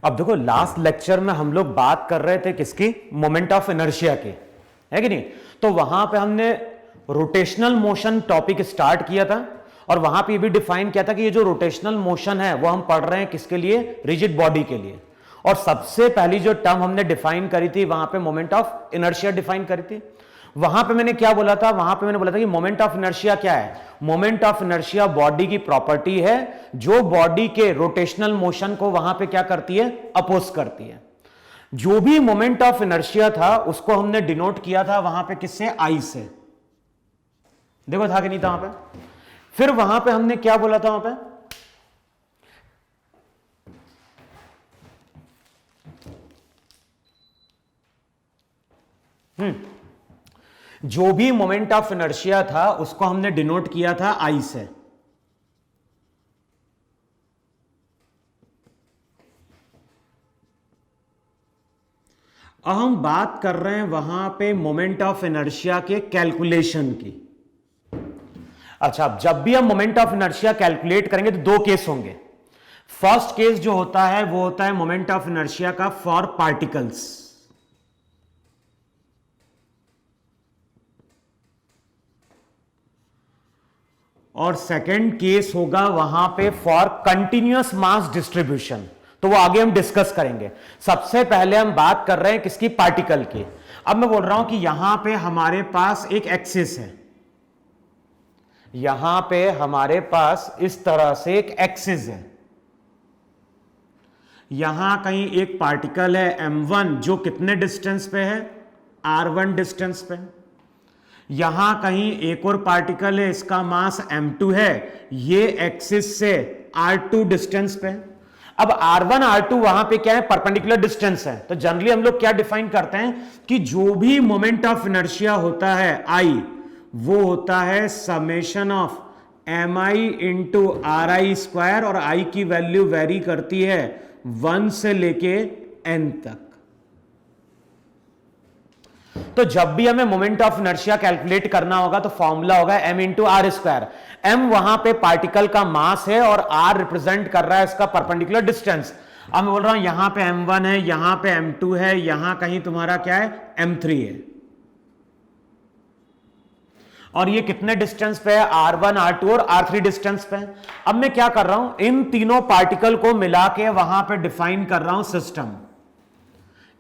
अब देखो last lecture में हम लोग बात कर रहे थे किसकी, मोमेंट ऑफ इनर्शिया की, है कि नहीं। तो वहां पे हमने रोटेशनल मोशन टॉपिक स्टार्ट किया था और वहां पे भी डिफाइन किया था कि ये जो रोटेशनल मोशन है वो हम पढ़ रहे हैं किसके लिए, रिजिड बॉडी के लिए। और सबसे पहली जो टर्म हमने डिफाइन करी थी वहां पे मोमेंट ऑफ इनर्शिया डिफाइन करी थी। वहां पे मैंने क्या बोला था, वहां पे मैंने बोला था कि मोमेंट ऑफ इनर्शिया क्या है, मोमेंट ऑफ इनर्शिया बॉडी की प्रॉपर्टी है जो बॉडी के रोटेशनल मोशन को वहां पे क्या करती है, अपोज करती है। जो भी मोमेंट ऑफ इनर्शिया था उसको हमने डिनोट किया था वहां पे किससे, आई से। देखो था कि नहीं था वहां पे। फिर वहां पे हमने क्या बोला था, वहां पे जो भी मोमेंट ऑफ इनर्शिया था उसको हमने डिनोट किया था आई से। अब हम बात कर रहे हैं वहां पे मोमेंट ऑफ इनर्शिया के कैलकुलेशन की। अच्छा, अब जब भी हम मोमेंट ऑफ इनर्शिया कैलकुलेट करेंगे तो दो केस होंगे। फर्स्ट केस जो होता है वो होता है मोमेंट ऑफ इनर्शिया का फॉर पार्टिकल्स, और सेकंड केस होगा वहां पे फॉर कंटिन्यूअस मास डिस्ट्रीब्यूशन। तो वो आगे हम डिस्कस करेंगे। सबसे पहले हम बात कर रहे हैं किसकी, पार्टिकल की। अब मैं बोल रहा हूं कि यहां पे हमारे पास एक एक्सिस है, यहां पे हमारे पास इस तरह से एक एक्सिस है। यहां कहीं एक पार्टिकल है m1 जो कितने डिस्टेंस पे है, r1 डिस्टेंस पे। यहां कहीं एक और पार्टिकल है, इसका मास m2 है, ये एक्सिस से r2 डिस्टेंस पे। अब r1 r2 वहां पे क्या है, परपेंडिकुलर डिस्टेंस है। तो जनरली हम लोग क्या डिफाइन करते हैं कि जो भी मोमेंट ऑफ इनर्शिया होता है I, वो होता है summation of mi into are I square, और I की वैल्यू वेरी करती है 1 से लेके n तक। तो जब भी हमें मोमेंट ऑफ इनर्शिया कैलकुलेट करना होगा तो फॉर्मूला होगा m into r square. m वहां पे पार्टिकल का मास है और r रिप्रेजेंट कर रहा है इसका परपेंडिकुलर डिस्टेंस। अब मैं बोल रहा हूं यहां पे m1 है, यहां पे m2 है, यहां कहीं तुम्हारा क्या है, m3 है। और ये कितने डिस्टेंस पे है, r1 r2 और r3 डिस्टेंस पे है। अब मैं क्या कर रहा हूं, इन तीनों पार्टिकल को मिला के वहां पे डिफाइन कर रहा हूं सिस्टम।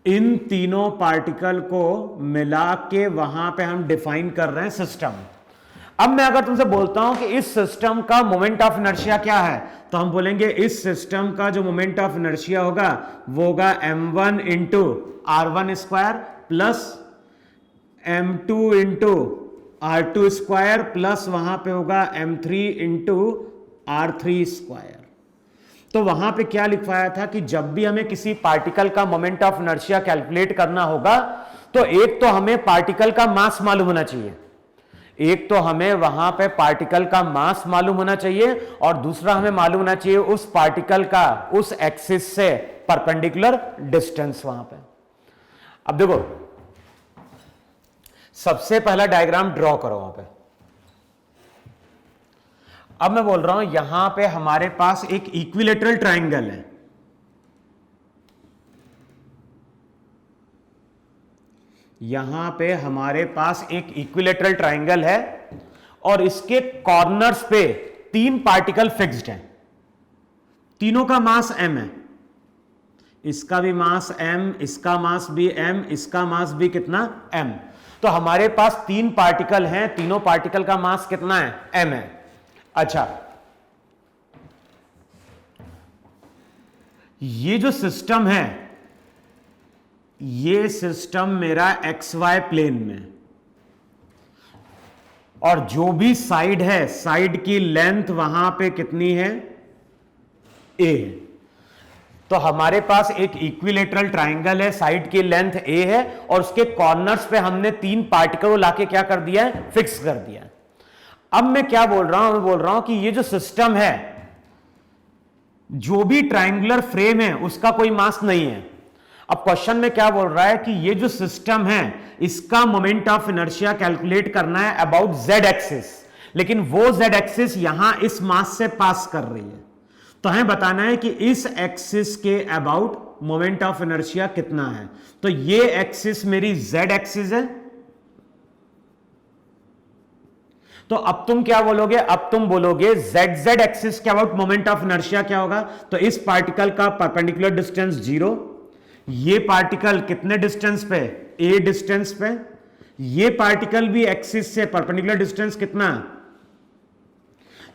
इन तीनों पार्टिकल को मिला के वहां पे हम डिफाइन कर रहे हैं सिस्टम। अब मैं अगर तुमसे बोलता हूं कि इस सिस्टम का मोमेंट ऑफ इनर्शिया क्या है, तो हम बोलेंगे इस सिस्टम का जो मोमेंट ऑफ इनर्शिया होगा वो होगा m1 into r1 square plus m2 into r2 square plus वहां पे होगा m3 इंटू r3 स्क्वायर। तो वहां पे क्या लिखवाया था कि जब भी हमें किसी पार्टिकल का मोमेंट ऑफ इनर्शिया कैलकुलेट करना होगा तो एक तो हमें पार्टिकल का मास मालूम होना चाहिए, एक तो हमें वहां पे पार्टिकल का मास मालूम होना चाहिए, और दूसरा हमें मालूम होना चाहिए उस पार्टिकल का उस एक्सिस से परपेंडिकुलर डिस्टेंस वहां पे। अब देखो सबसे पहला डायग्राम ड्रॉ करो वहां पे। अब मैं बोल रहा हूं यहां पे हमारे पास एक इक्विलेटरल ट्रायंगल है, यहां पे हमारे पास एक इक्विलेटरल ट्रायंगल है और इसके कॉर्नर्स पे तीन पार्टिकल फिक्स्ड हैं, तीनों का मास m है। इसका भी मास m, इसका मास भी m, इसका मास भी कितना, m। तो हमारे पास तीन पार्टिकल हैं, तीनों पार्टिकल का मास कितना है, m है। अच्छा, ये जो सिस्टम है ये सिस्टम मेरा XY प्लेन में, और जो भी साइड है साइड की लेंथ वहां पे कितनी है, a। तो हमारे पास एक इक्विलेटरल ट्रायंगल है, साइड की लेंथ a है और उसके कॉर्नर्स पे हमने तीन पार्टिकल को लाके क्या कर दिया है, फिक्स कर दिया है। अब मैं क्या बोल रहा हूं, मैं बोल रहा हूं कि ये जो सिस्टम है, जो भी ट्रायंगुलर फ्रेम है उसका कोई मास नहीं है। अब क्वेश्चन में क्या बोल रहा है कि ये जो सिस्टम है इसका मोमेंट ऑफ इनर्शिया कैलकुलेट करना है अबाउट z एक्सिस, लेकिन वो z एक्सिस यहां इस मास से पास कर रही है। तो हमें बताना है कि इस एक्सिस के अबाउट मोमेंट ऑफ इनर्शिया कितना है। तो ये एक्सिस मेरी z एक्सिस है। तो अब तुम क्या बोलोगे, अब तुम बोलोगे z एक्सिस के अबाउट मोमेंट ऑफ इनर्शिया क्या होगा। तो इस पार्टिकल का परपेंडिकुलर डिस्टेंस 0, ये पार्टिकल कितने डिस्टेंस पे, a डिस्टेंस पे, ये पार्टिकल भी एक्सिस से परपेंडिकुलर डिस्टेंस कितना।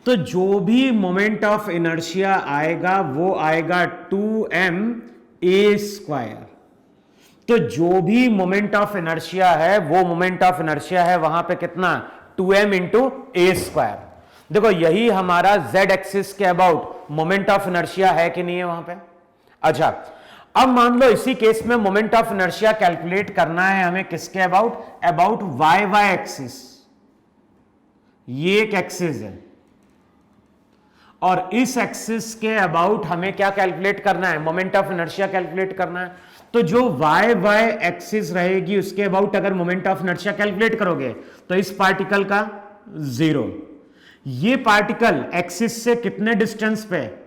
तो जो भी मोमेंट ऑफ इनर्शिया आएगा वो आएगा 2ma²। तो जो भी मोमेंट ऑफ इनर्शिया है वो मोमेंट ऑफ इनर्शिया है वहां पे कितना, 2m इंटू a²। देखो यही हमारा z एक्सिस के अबाउट मोमेंट ऑफ इनर्शिया है कि नहीं है वहां पे। अच्छा, अब मान लो इसी केस में मोमेंट ऑफ इनर्शिया कैलकुलेट करना है हमें किसके अबाउट, अबाउट y एक्सिस। ये एक एक्सिस है और इस एक्सिस के अबाउट हमें क्या कैलकुलेट करना है, मोमेंट ऑफ इनर्शिया कैलकुलेट करना है। तो जो y एक्सिस रहेगी उसके अबाउट अगर मोमेंट ऑफ इनर्शिया कैलकुलेट करोगे तो इस पार्टिकल का 0, ये पार्टिकल एक्सिस से कितने डिस्टेंस पे,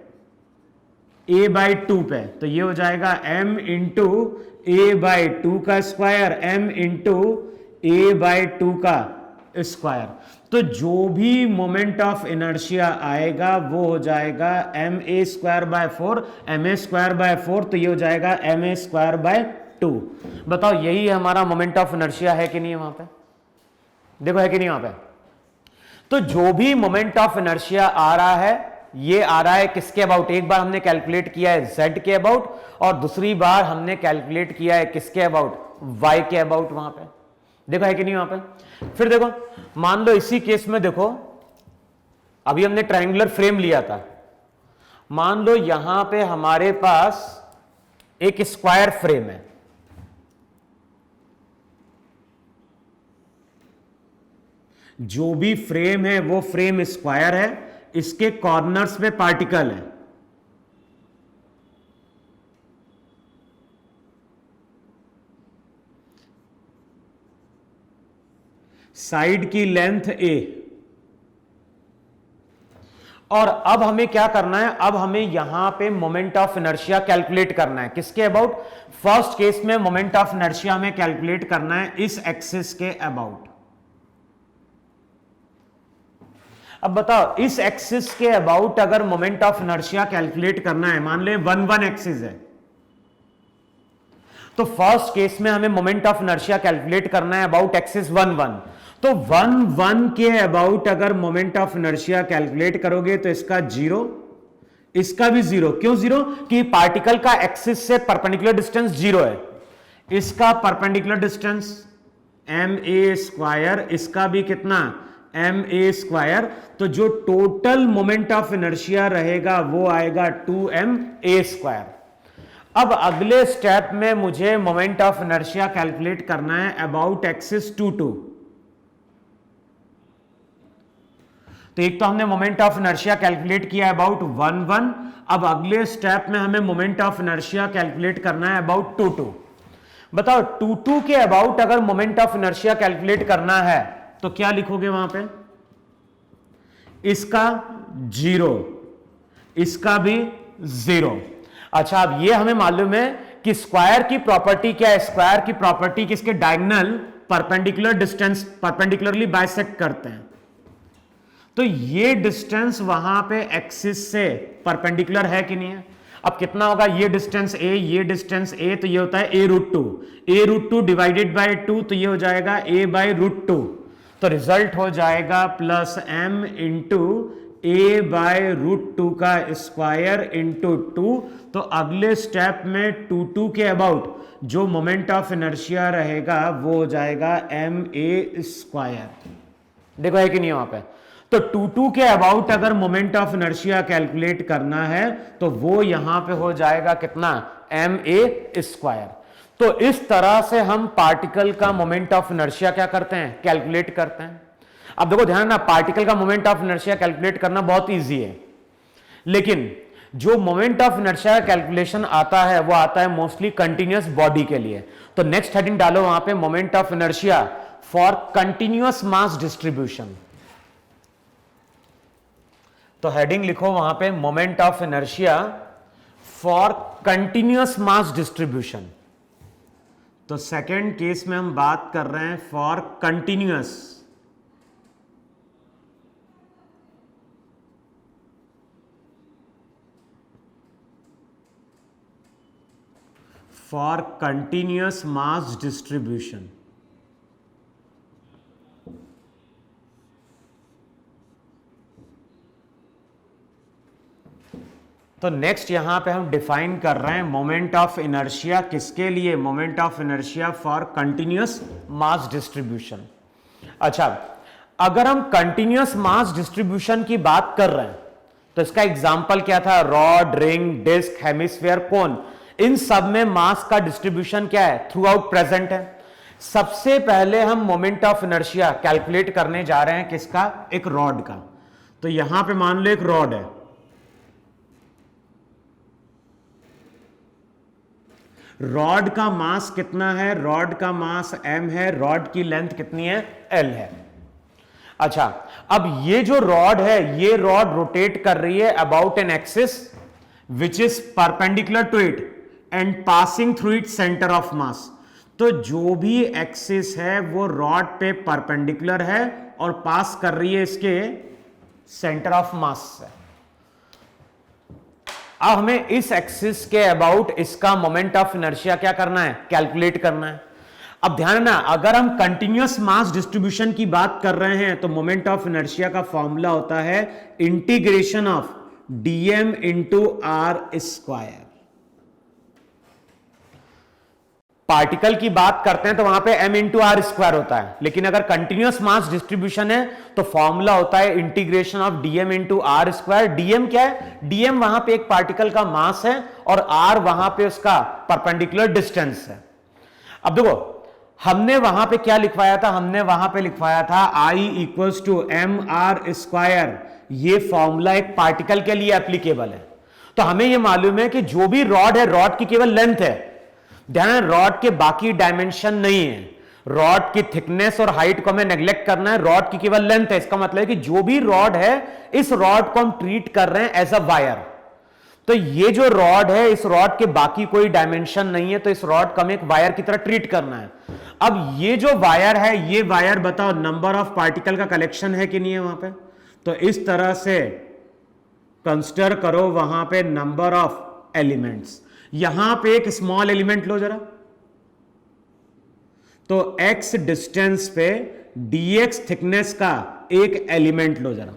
a/2 पे, तो ये हो जाएगा m इंटू a/2 का स्क्वायर, m इंटू a/2 का स्क्वायर। तो जो भी मोमेंट ऑफ इनर्शिया आएगा वो हो जाएगा ma²/4, ma²/4, तो ये हो जाएगा ma²/2। बताओ यही हमारा मोमेंट ऑफ इनर्शिया है कि नहीं है वहां पे, देखो है कि नहीं वहां पे। तो जो भी मोमेंट ऑफ इनर्शिया आ रहा है ये आ रहा है किसके अबाउट, एक बार हमने कैलकुलेट किया है z के अबाउट और दूसरी बार हमने कैलकुलेट किया है किसके अबाउट, y के अबाउट वहां पे, देखो है कि नहीं वहां पे। फिर देखो मान लो इसी केस में देखो, अभी हमने ट्रायंगुलर फ्रेम लिया था, मान लो यहां पे हमारे पास एक स्क्वायर फ्रेम है, जो भी फ्रेम है वो फ्रेम स्क्वायर है, इसके कॉर्नर्स में पार्टिकल है, साइड की लेंथ a। और अब हमें क्या करना है, अब हमें यहां पे मोमेंट ऑफ इनर्शिया कैलकुलेट करना है किसके अबाउट, फर्स्ट केस में मोमेंट ऑफ इनर्शिया में कैलकुलेट करना है इस एक्सिस के अबाउट। अब बताओ इस एक्सिस के अबाउट अगर मोमेंट ऑफ इनर्शिया कैलकुलेट करना है, मान ले 1 एक्सिस है, तो फर्स्ट केस में हमें मोमेंट ऑफ इनर्शिया कैलकुलेट करना है अबाउट एक्सिस 1 तो 1 के अबाउट अगर मोमेंट ऑफ इनर्शिया कैलकुलेट करोगे तो इसका 0, इसका भी 0। क्यों 0, कि पार्टिकल का एक्सिस से परपेंडिकुलर डिस्टेंस 0 है, इसका परपेंडिकुलर डिस्टेंस ma², इसका भी कितना ma²। तो जो टोटल मोमेंट ऑफ इनर्शिया रहेगा वो आएगा 2ma²। अब अगले स्टेप में मुझे मोमेंट ऑफ इनर्शिया कैलकुलेट करना है अबाउट एक्सिस 2। तो एक तो हमने मोमेंट ऑफ इनर्शिया कैलकुलेट किया अबाउट 1 अब अगले स्टेप में हमें मोमेंट ऑफ इनर्शिया कैलकुलेट करना है अबाउट 2। बताओ 2 के अबाउट अगर मोमेंट ऑफ इनर्शिया कैलकुलेट करना है तो क्या लिखोगे वहां पे, इसका 0, इसका भी 0। अच्छा, अब ये हमें मालूम है कि स्क्वायर की प्रॉपर्टी क्या है, स्क्वायर की प्रॉपर्टी किसके diagonal perpendicular distance perpendicularly bisect करते हैं। तो ये डिस्टेंस वहां पे एक्सिस से परपेंडिकुलर है कि नहीं है। अब कितना होगा, ये डिस्टेंस a, ये डिस्टेंस a, तो ये होता है a√2 डिवाइडेड बाय 2, तो ये हो जाएगा a/√2। तो रिजल्ट हो जाएगा प्लस m इंटू a/√2 का स्क्वायर इंटू 2। तो अगले स्टेप में 2 के अबाउट जो मोमेंट ऑफ इनर्शिया रहेगा वो हो जाएगा ma²। देखो है कि नहीं वहां पे। तो 2 के अबाउट अगर मोमेंट ऑफ इनर्शिया कैलकुलेट करना है तो वो यहां पे हो जाएगा कितना, ma²। तो इस तरह से हम पार्टिकल का मोमेंट ऑफ इनर्शिया क्या करते हैं, कैलकुलेट करते हैं। अब देखो ध्यान ना, पार्टिकल का मोमेंट ऑफ इनर्शिया कैलकुलेट करना बहुत इजी है, लेकिन जो मोमेंट ऑफ इनर्शिया कैलकुलेशन आता है वो आता है मोस्टली कंटिन्यूअस बॉडी के लिए। तो नेक्स्ट हेडिंग डालो वहां पे, moment of inertia for continuous mass distribution. तो हेडिंग लिखो वहां पे, moment of inertia for continuous mass distribution. तो सेकेंड केस में हम बात कर रहे हैं फॉर कंटिन्यूअस मास डिस्ट्रीब्यूशन। तो नेक्स्ट यहां पे हम डिफाइन कर रहे हैं मोमेंट ऑफ इनर्शिया किसके लिए, moment of inertia for continuous mass distribution. अच्छा, अगर हम कंटिन्यूअस मास डिस्ट्रीब्यूशन की बात कर रहे हैं तो इसका एग्जांपल क्या था, रॉड, रिंग, डिस्क, हेमिस्फीयर, कोन, इन सब में मास का डिस्ट्रीब्यूशन क्या है, थ्रू आउट प्रेजेंट है। सबसे पहले हम मोमेंट ऑफ इनर्शिया कैलकुलेट करने जा रहे हैं किसका, एक रॉड का। तो यहां पे मान लो एक रॉड है, रॉड का मास कितना है, रॉड का मास m है, रॉड की लेंथ कितनी है, l है। अच्छा, अब ये जो रॉड है, ये रॉड रोटेट कर रही है about an axis which is perpendicular to it and passing through it centre of mass. तो जो भी एक्सिस है वो रॉड पे परपेंडिकुलर है और पास कर रही है इसके सेंटर ऑफ मास से। अब हमें इस एक्सिस के अबाउट इसका मोमेंट ऑफ इनर्शिया क्या करना है, कैलकुलेट करना है। अब ध्यान रखना, अगर हम कंटिन्यूअस मास डिस्ट्रीब्यूशन की बात कर रहे हैं तो मोमेंट ऑफ इनर्शिया का फॉर्मूला होता है integration of dm into r square. Particle की बात करते हैं तो वहां पे m इंटू आर स्क्वायर होता है, लेकिन अगर कंटिन्यूअस मास डिस्ट्रीब्यूशन है तो फॉर्मूला होता है integration of dm into r square. dm क्या है, dm वहां पे एक पार्टिकल का मास है और r वहां पे उसका परपेंडिकुलर डिस्टेंस है। अब देखो, हमने वहां पे क्या लिखवाया था, हमने वहां पे लिखवाया था I equals to m r square. ये फॉर्मूला एक पार्टिकल के लिए एप्लीकेबल है। तो हमें यह मालूम है कि जो भी रॉड है, रॉड की केवल लेंथ है, ध्यान, रॉड के बाकी डायमेंशन नहीं है। रॉड की थिकनेस और हाइट को हमें नेग्लेक्ट करना है, रॉड की केवल लेंथ है। इसका मतलब है कि जो भी रॉड है, इस रॉड को हम ट्रीट कर रहे हैं एज अ वायर। तो ये जो रॉड है, इस रॉड के बाकी कोई डायमेंशन नहीं है, तो इस रॉड को हमें एक वायर की तरह ट्रीट करना है। अब ये जो वायर है, ये वायर बताओ नंबर ऑफ पार्टिकल का कलेक्शन है कि नहीं है वहां पे। तो इस तरह से कंसिडर करो वहां पे नंबर ऑफ एलिमेंट्स। यहां पे एक स्मॉल एलिमेंट लो जरा, तो x डिस्टेंस पे dx थिकनेस का एक एलिमेंट लो जरा।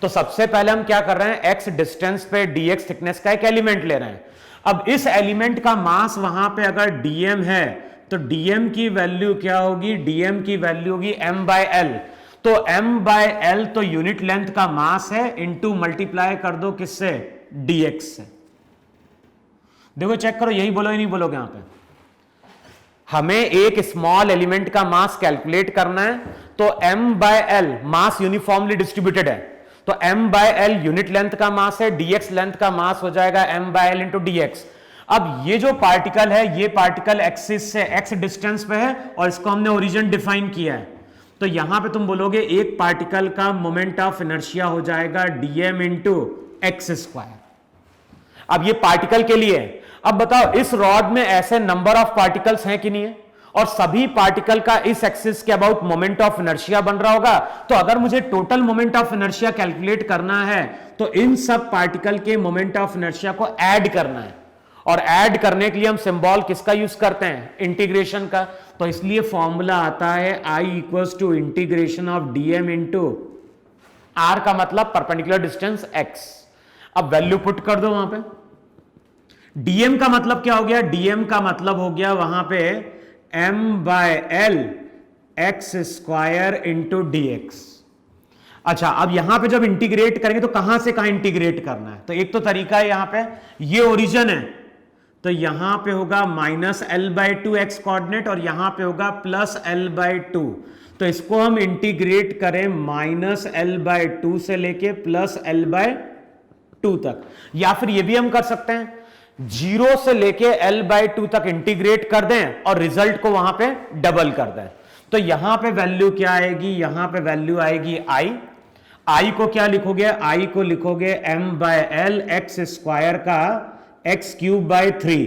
तो सबसे पहले हम क्या कर रहे हैं, x डिस्टेंस पे dx थिकनेस का एक एलिमेंट ले रहे हैं। अब इस एलिमेंट का मास वहां पे अगर dm है तो dm की वैल्यू क्या होगी, dm की वैल्यू होगी m/l। तो m/l तो यूनिट लेंथ का मास है, इनटू मल्टीप्लाई कर दो किससे, dx से। देखो चेक करो, यही बोलो, ही नहीं बोलोगे यहां पे। हमें एक स्मॉल एलिमेंट का मास कैलकुलेट करना है, तो m/l मास यूनिफॉर्मली डिस्ट्रीब्यूटेड है, तो m/l यूनिट लेंथ का मास है, dx लेंथ का मास हो जाएगा m/l इंटू dx। अब ये जो पार्टिकल है, ये पार्टिकल एक्सिस से x डिस्टेंस पे है और इसको हमने ओरिजिन डिफाइन किया है। तो यहां पे तुम बोलोगे एक पार्टिकल का मोमेंट ऑफ इनर्शिया हो जाएगा dm इंटू एक्स स्क्वायर। अब ये पार्टिकल के लिए है। अब बताओ, इस रॉड में ऐसे नंबर ऑफ पार्टिकल्स हैं कि नहीं है, और सभी पार्टिकल का इस एक्सिस के अबाउट मोमेंट ऑफ इनर्शिया बन रहा होगा। तो अगर मुझे total moment of inertia calculate करना है तो इन सब पार्टिकल के मोमेंट ऑफ इनर्शिया को ऐड करना है, और ऐड करने के लिए हम सिंबल किसका यूज करते हैं, इंटीग्रेशन का। तो इसलिए फॉर्मूला आता है I equals to integration of dm into r का मतलब परपेंडिकुलर डिस्टेंस x। अब वैल्यू पुट कर दो वहां पे। dm का मतलब क्या हो गया, dm का मतलब हो गया वहां पे m/l x square into dx। अच्छा, अब यहां पे जब इंटीग्रेट करेंगे तो कहां से कहां इंटीग्रेट करना है, तो एक तो तरीका है, यहां पे ये ओरिजिन है तो यहां पे होगा -l/2 एक्स कोऑर्डिनेट और यहां पे होगा +l/2। तो इसको हम इंटीग्रेट करें -l/2 से लेके +l/2 तक, या फिर ये भी हम कर सकते हैं 0 से लेके l/2 तक इंटीग्रेट कर दें और रिजल्ट को वहां पे डबल कर दें। तो यहां पे वैल्यू क्या आएगी, यहां पे वैल्यू आएगी I को क्या लिखोगे, I को लिखोगे m/l एक्स स्क्वायर का x cube by 3,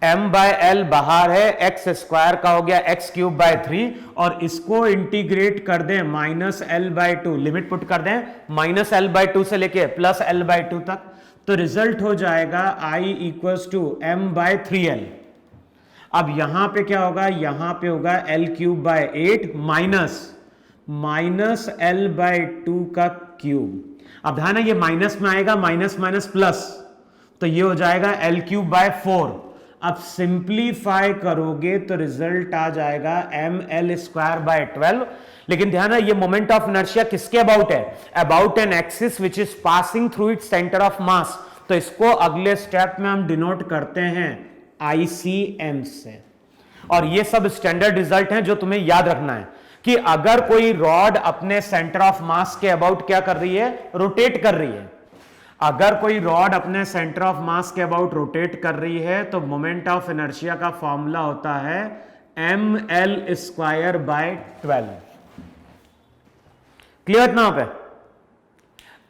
m by L बाहर है, एक्स स्क्वायर का हो गया एक्स क्यूब बाय 3, और इसको इंटीग्रेट कर दें minus l by 2, limit put कर दें माइनस एल बाय 2 से लेके प्लस एल बाय 2 तक, तो रिजल्ट हो जाएगा I equals to m by 3l। अब यहां पे क्या होगा, यहां पे होगा l cube by 8 minus l by 2 का क्यूब। अब ध्यान है ये माइनस में आएगा, माइनस माइनस प्लस, तो ये हो जाएगा एल क्यूब बाय 4। अब सिंप्लीफाई करोगे तो रिजल्ट आ जाएगा एम एल स्क्वायर बाय 12। लेकिन ध्यान है ये मोमेंट ऑफ इनर्शिया किसके अबाउट है, about an axis which is passing through its centre of mass, तो इसको अगले स्टेप में हम डिनोट करते हैं आईसीएम से। और ये सब स्टैंडर्ड रिजल्ट हैं जो तुम्हें याद रखना है कि अगर कोई रॉड अपने सेंटर ऑफ मास के अबाउट क्या कर रही है, रोटेट कर रही है, अगर कोई रॉड अपने सेंटर ऑफ मास के अबाउट रोटेट कर रही है तो मोमेंट ऑफ इनर्शिया का फॉर्मूला होता है m l square by 12। Clear ना पे?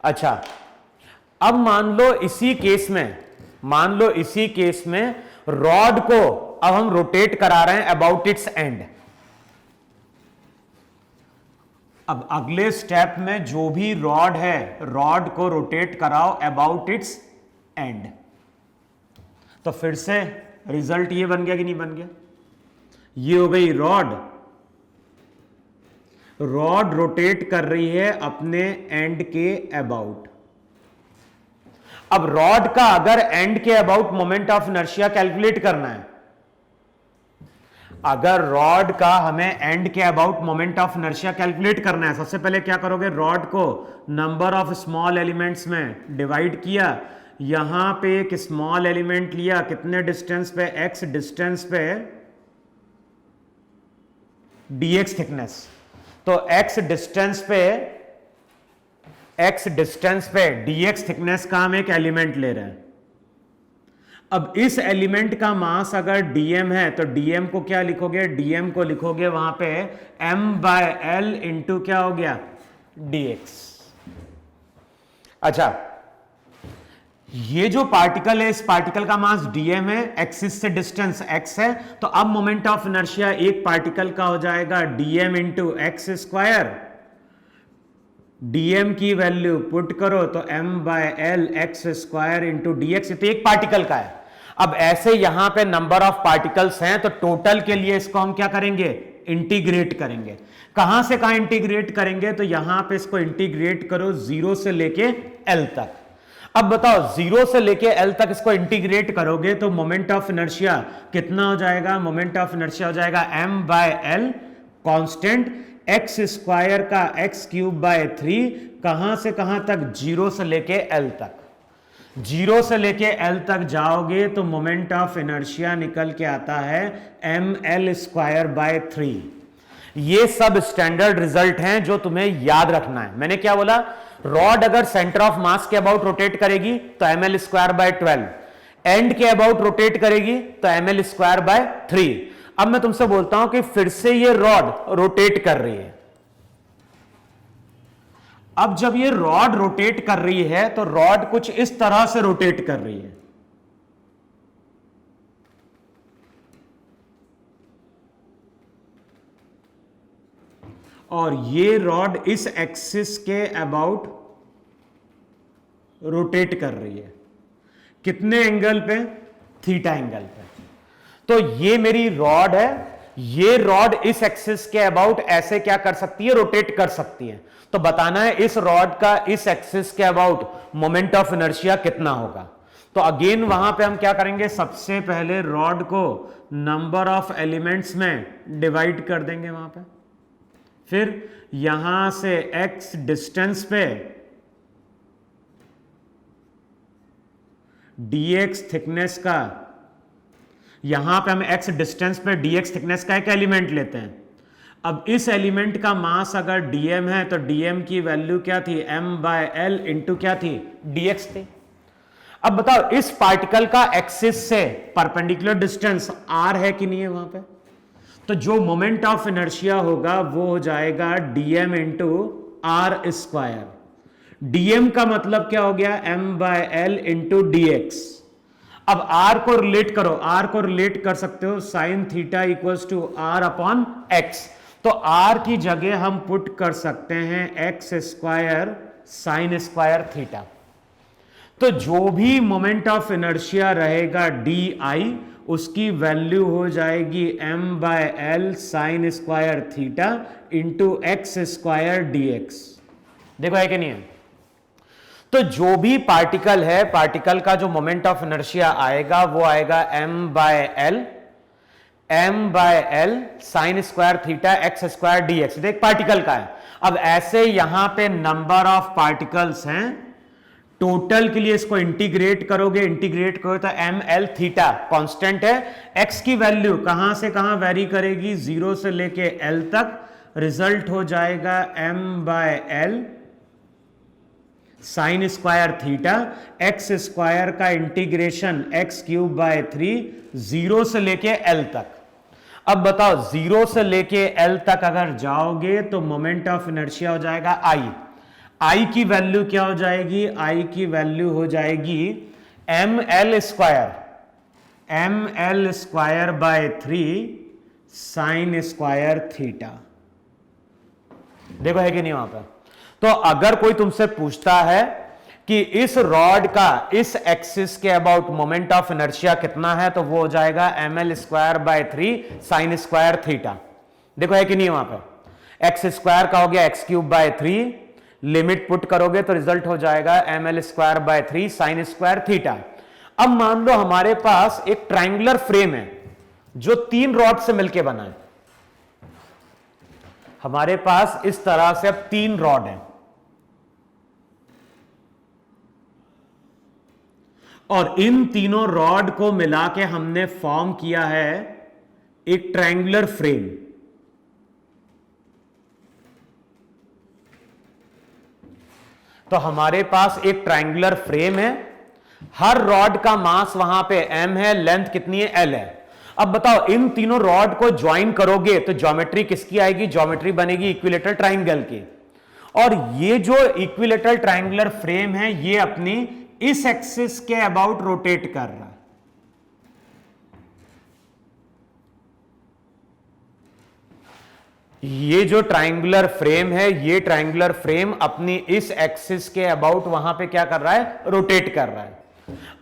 अच्छा, अब मान लो इसी केस में रॉड को अब हम रोटेट करा रहे हैं अबाउट इट्स एंड। अब अगले स्टेप में जो भी रॉड है, रॉड को रोटेट कराओ अबाउट इट्स एंड, तो फिर से रिजल्ट ये बन गया कि नहीं बन गया, ये हो गई रॉड रोटेट कर रही है अपने एंड के अबाउट। अब रॉड का अगर एंड के about moment of inertia calculate करना है, अगर रॉड का हमें एंड के about moment of inertia calculate करना है, सबसे पहले क्या करोगे, रॉड को नंबर ऑफ स्मॉल एलिमेंट्स में डिवाइड किया, यहां पे एक स्मॉल एलिमेंट लिया, कितने डिस्टेंस पे, x डिस्टेंस पे dx थिकनेस, तो x डिस्टेंस पे dx थिकनेस का हम एक एलिमेंट ले रहे हैं। अब इस एलिमेंट का मास अगर dm है तो dm को क्या लिखोगे, dm को लिखोगे वहां पे m बाय एल इंटू क्या हो गया dx। अच्छा, ये जो पार्टिकल है, इस पार्टिकल का मास dm है, एक्सिस से डिस्टेंस x है, तो अब मोमेंट ऑफ इनर्शिया एक पार्टिकल का हो जाएगा dm into x square, dm की वैल्यू पुट करो तो m by L x square into dx, तो एक पार्टिकल का है। अब ऐसे यहां पे नंबर ऑफ पार्टिकल्स हैं, तो टोटल के लिए इसको हम क्या करेंगे, इंटीग्रेट करेंगे। कहां से कहां इंटीग्रेट करेंगे, तो यहां पे इसको इंटीग्रेट करो 0 से लेके l तक। अब बताओ 0 से लेके l तक इसको इंटीग्रेट करोगे तो मोमेंट ऑफ इनर्शिया कितना हो जाएगा, मोमेंट ऑफ इनर्शिया हो जाएगा m by L constant x square का एक्स क्यूब बाय 3, कहां से कहां तक, 0 से लेके l तक। 0 से लेके l तक जाओगे तो मोमेंट ऑफ इनर्शिया निकल के आता है एम एल स्क्वायर बाय 3। ये सब स्टैंडर्ड रिजल्ट हैं जो तुम्हें याद रखना है। मैंने क्या बोला, रॉड अगर सेंटर ऑफ मास के अबाउट रोटेट करेगी तो m l square by 12, end के अबाउट रोटेट करेगी तो एम एल स्क्वायर बाय 3। अब मैं तुमसे बोलता हूं कि फिर से ये रॉड रोटेट कर रही है। अब जब ये रॉड रोटेट कर रही है तो रॉड कुछ इस तरह से रोटेट कर रही है, और ये रॉड इस एक्सिस के अबाउट रोटेट कर रही है, कितने एंगल पे, थीटा एंगल पे। तो ये मेरी रॉड है, ये रॉड इस एक्सिस के अबाउट ऐसे क्या कर सकती है, रोटेट कर सकती है। तो बताना है इस रॉड का इस एक्सिस के अबाउट मोमेंट ऑफ इनर्शिया कितना होगा। तो अगेन वहां पे हम क्या करेंगे, सबसे पहले रॉड को नंबर ऑफ एलिमेंट्स में डिवाइड कर देंगे वहां पे, फिर यहां से x डिस्टेंस पे dx थिकनेस का, यहां पे हम x डिस्टेंस पे dx थिकनेस का एक एलिमेंट लेते हैं। अब इस एलिमेंट का मास अगर dm है तो dm की वैल्यू क्या थी, m बाय एल इंटू क्या थी, dx थी। अब बताओ इस पार्टिकल का एक्सिस से परपेंडिकुलर डिस्टेंस r है कि नहीं है वहां पे, तो जो मोमेंट ऑफ इनर्शिया होगा वो हो जाएगा dm into r square. dm का मतलब क्या हो गया, m/l इंटू dx। अब r को रिलेट करो, r को रिलेट कर सकते हो sine theta equals to r upon x। तो r की जगह हम पुट कर सकते हैं x square sine square theta. तो जो भी मोमेंट ऑफ इनर्शिया रहेगा di, उसकी वैल्यू हो जाएगी m/l sign square theta into x square dx। देखो है कि नहीं है? तो जो भी पार्टिकल है, पार्टिकल का जो मोमेंट ऑफ इनर्शिया आएगा वो आएगा m/l sign square theta x square dx। देख पार्टिकल का है। अब ऐसे यहां पे नंबर ऑफ पार्टिकल्स हैं, टोटल के लिए इसको इंटीग्रेट करोगे तो ml थीटा कांस्टेंट है। x की वैल्यू कहां से कहां वेरी करेगी, 0 से लेके l तक। रिजल्ट हो जाएगा m/l sign square theta x square का इंटीग्रेशन x³ 0 से लेके l तक। अब बताओ 0 से लेके l तक अगर जाओगे तो मोमेंट ऑफ इनर्शिया हो जाएगा I की वैल्यू क्या हो जाएगी, I की वैल्यू हो जाएगी ml square by 3 sign square theta. देखो है कि नहीं वहां पर? तो अगर कोई तुमसे पूछता है कि इस रॉड का इस एक्सिस के अबाउट मोमेंट ऑफ इनर्शिया कितना है, तो वो हो जाएगा ml square by 3 sign square theta. देखो है कि नहीं वहां पर? एक्स स्क्वायर का हो गया x³/3, लिमिट पुट करोगे तो रिजल्ट हो जाएगा ml square by 3 sign square theta. अब मान लो हमारे पास एक ट्रायंगुलर फ्रेम है जो 3 रॉड से मिलकर बना है। हमारे पास इस तरह से अब 3 रॉड हैं और इन तीनों रॉड को मिला के हमने फॉर्म किया है एक ट्रायंगुलर फ्रेम। तो हमारे पास एक ट्रायंगुलर फ्रेम है, हर रॉड का मास वहां पे m है, लेंथ कितनी है, l है। अब बताओ इन तीनों रॉड को ज्वाइन करोगे तो ज्योमेट्री किसकी आएगी, ज्योमेट्री बनेगी इक्विलेटरल ट्रायंगल की। और ये जो इक्विलेटरल ट्रायंगुलर फ्रेम है ये अपनी इस एक्सिस के अबाउट रोटेट कर रहा है। ये जो ट्रायंगुलर फ्रेम है, ये ट्रायंगुलर फ्रेम अपनी इस एक्सिस के अबाउट वहां पे क्या कर रहा है, रोटेट कर रहा है।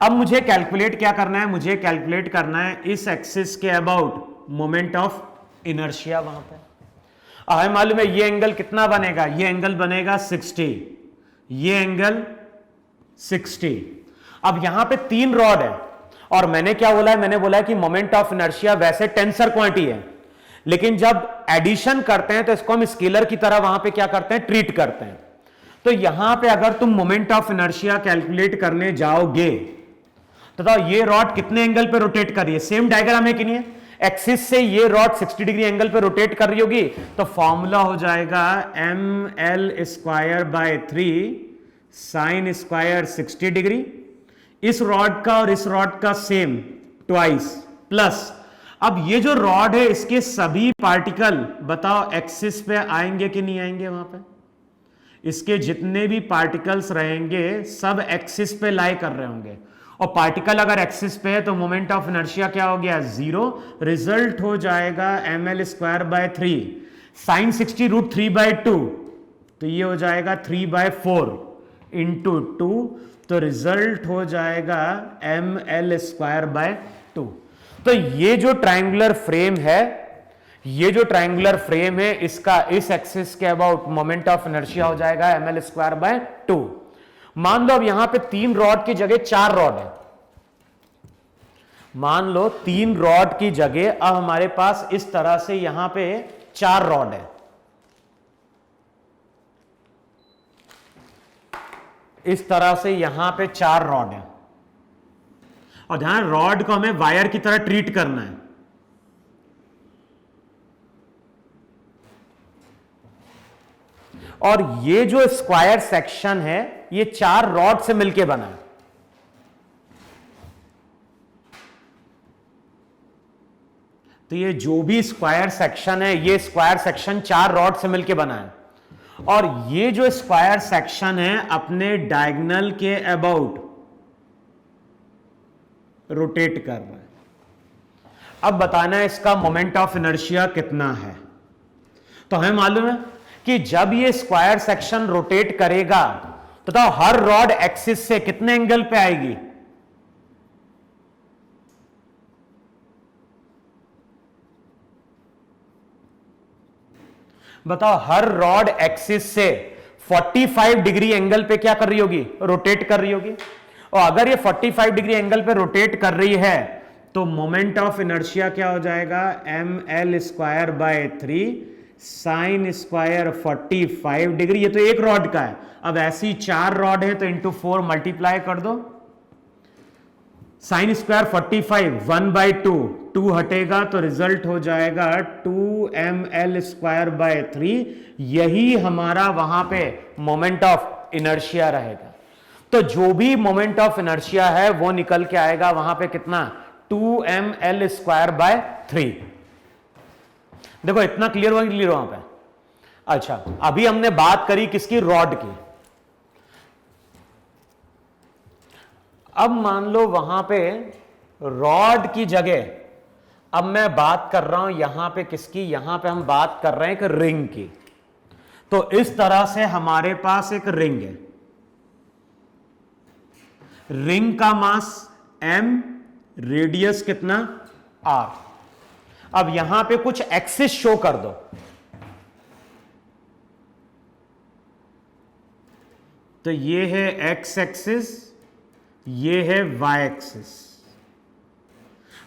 अब मुझे कैलकुलेट क्या करना है, मुझे कैलकुलेट करना है इस एक्सिस के अबाउट मोमेंट ऑफ इनर्शिया वहां पे। हमें मालूम है ये एंगल कितना बनेगा, ये एंगल बनेगा 60, ये एंगल 60। अब यहां पे 3 रॉड है और मैंने क्या बोला है, मैंने बोला है कि मोमेंट ऑफ इनर्शिया वैसे टेंसर क्वांटिटी है, लेकिन जब एडिशन करते हैं तो इसको हम स्केलर की तरह वहां पे क्या करते हैं, ट्रीट करते हैं। तो यहां पे अगर तुम मोमेंट ऑफ इनर्शिया कैलकुलेट करने जाओगे तो ये रॉड कितने एंगल पे रोटेट कर रही है, सेम डायग्राम है कि नहीं है, एक्सिस से ये रॉड 60 डिग्री एंगल पे रोटेट कर रही होगी। तो फॉर्मूला हो जाएगा ml square by 3 sine square 60 degree, इस रॉड का और इस रॉड का सेम ट्वाइस, प्लस अब ये जो रॉड है इसके सभी पार्टिकल बताओ एक्सिस पे आएंगे कि नहीं आएंगे, वहां पे इसके जितने भी पार्टिकल्स रहेंगे सब एक्सिस पे लाई कर रहे होंगे। और पार्टिकल अगर एक्सिस पे है तो मोमेंट ऑफ इनर्शिया क्या हो गया, 0। रिजल्ट हो जाएगा ml स्क्वायर बाय 3 साइन 60 √3/2, तो ये हो जाएगा 3/4 इंटू 2, तो रिजल्ट हो जाएगा ml स्क्वायर बाय 2। तो ये जो ट्रायंगुलर फ्रेम है, ये जो ट्रायंगुलर फ्रेम है इसका इस एक्सिस के अबाउट मोमेंट ऑफ इनर्शिया हो जाएगा ml स्क्वायर बाय 2। मान लो अब यहां पे 3 रॉड की जगह 4 रॉड है, मान लो 3 रॉड की जगह अब हमारे पास इस तरह से यहां पे 4 रॉड है, इस तरह से यहां पे 4 रॉड है। और ध्यान, रॉड को हमें वायर की तरह ट्रीट करना है। और ये जो स्क्वायर सेक्शन है ये 4 रॉड से मिलके बना है। तो ये जो भी स्क्वायर सेक्शन है, ये स्क्वायर सेक्शन 4 रॉड से मिलके बना है। और ये जो स्क्वायर सेक्शन है अपने डायगोनल के अबाउट रोटेट कर रहा है। अब बताना है इसका मोमेंट ऑफ इनर्शिया कितना है। तो हमें मालूम है कि जब ये स्क्वायर सेक्शन रोटेट करेगा तो बताओ हर रॉड एक्सिस से कितने एंगल पे आएगी? बताओ हर रॉड एक्सिस से 45 डिग्री एंगल पे क्या कर रही होगी? रोटेट कर रही होगी। और अगर ये 45 डिग्री एंगल पे रोटेट कर रही है तो मोमेंट ऑफ इनर्शिया क्या हो जाएगा? ml square by 3 sine square 45 degree. ये तो एक रॉड का है, अब ऐसी 4 रॉड है तो इंटू 4 मल्टीप्लाई कर दो। साइन स्क्वायर 45 1/2 2 हटेगा तो रिजल्ट हो जाएगा 2ml स्क्वायर बाय 3। यही हमारा वहां पे मोमेंट ऑफ इनर्शिया रहेगा। तो जो भी मोमेंट ऑफ इनर्शिया है वो निकल के आएगा वहां पे कितना? 2ml square by 3। देखो इतना क्लियर हुआ? क्लियर वहां पे? अच्छा, अभी हमने बात करी किसकी? रॉड की। अब मान लो वहां पे रॉड की जगह अब मैं बात कर रहा हूं यहां पे किसकी? यहां पे हम बात कर रहे हैं एक रिंग की। तो इस तरह से हमारे पास एक रिंग है, रिंग का मास m, रेडियस कितना? r। अब यहां पे कुछ एक्सिस शो कर दो। तो ये है x एक्सिस, ये है y एक्सिस।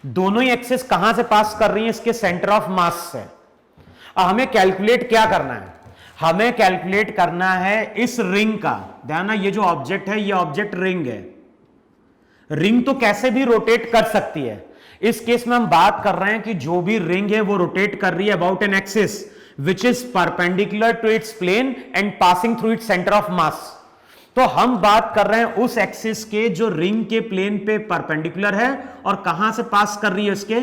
दोनों ही एक्सिस कहां से पास कर रही हैं? इसके सेंटर ऑफ मास से। अब हमें कैलकुलेट क्या करना है? हमें कैलकुलेट करना है इस रिंग का। ध्यान, ये जो ऑब्जेक्ट है ये ऑब्जेक्ट रिंग है। रिंग तो कैसे भी रोटेट कर सकती है। इस केस में हम बात कर रहे हैं कि जो भी रिंग है वो रोटेट कर रही है about an axis which is perpendicular to its plane and passing through its centre of mass. तो हम बात कर रहे हैं उस एक्सिस के जो रिंग के प्लेन पे परपेंडिकुलर है और कहां से पास कर रही है उसके।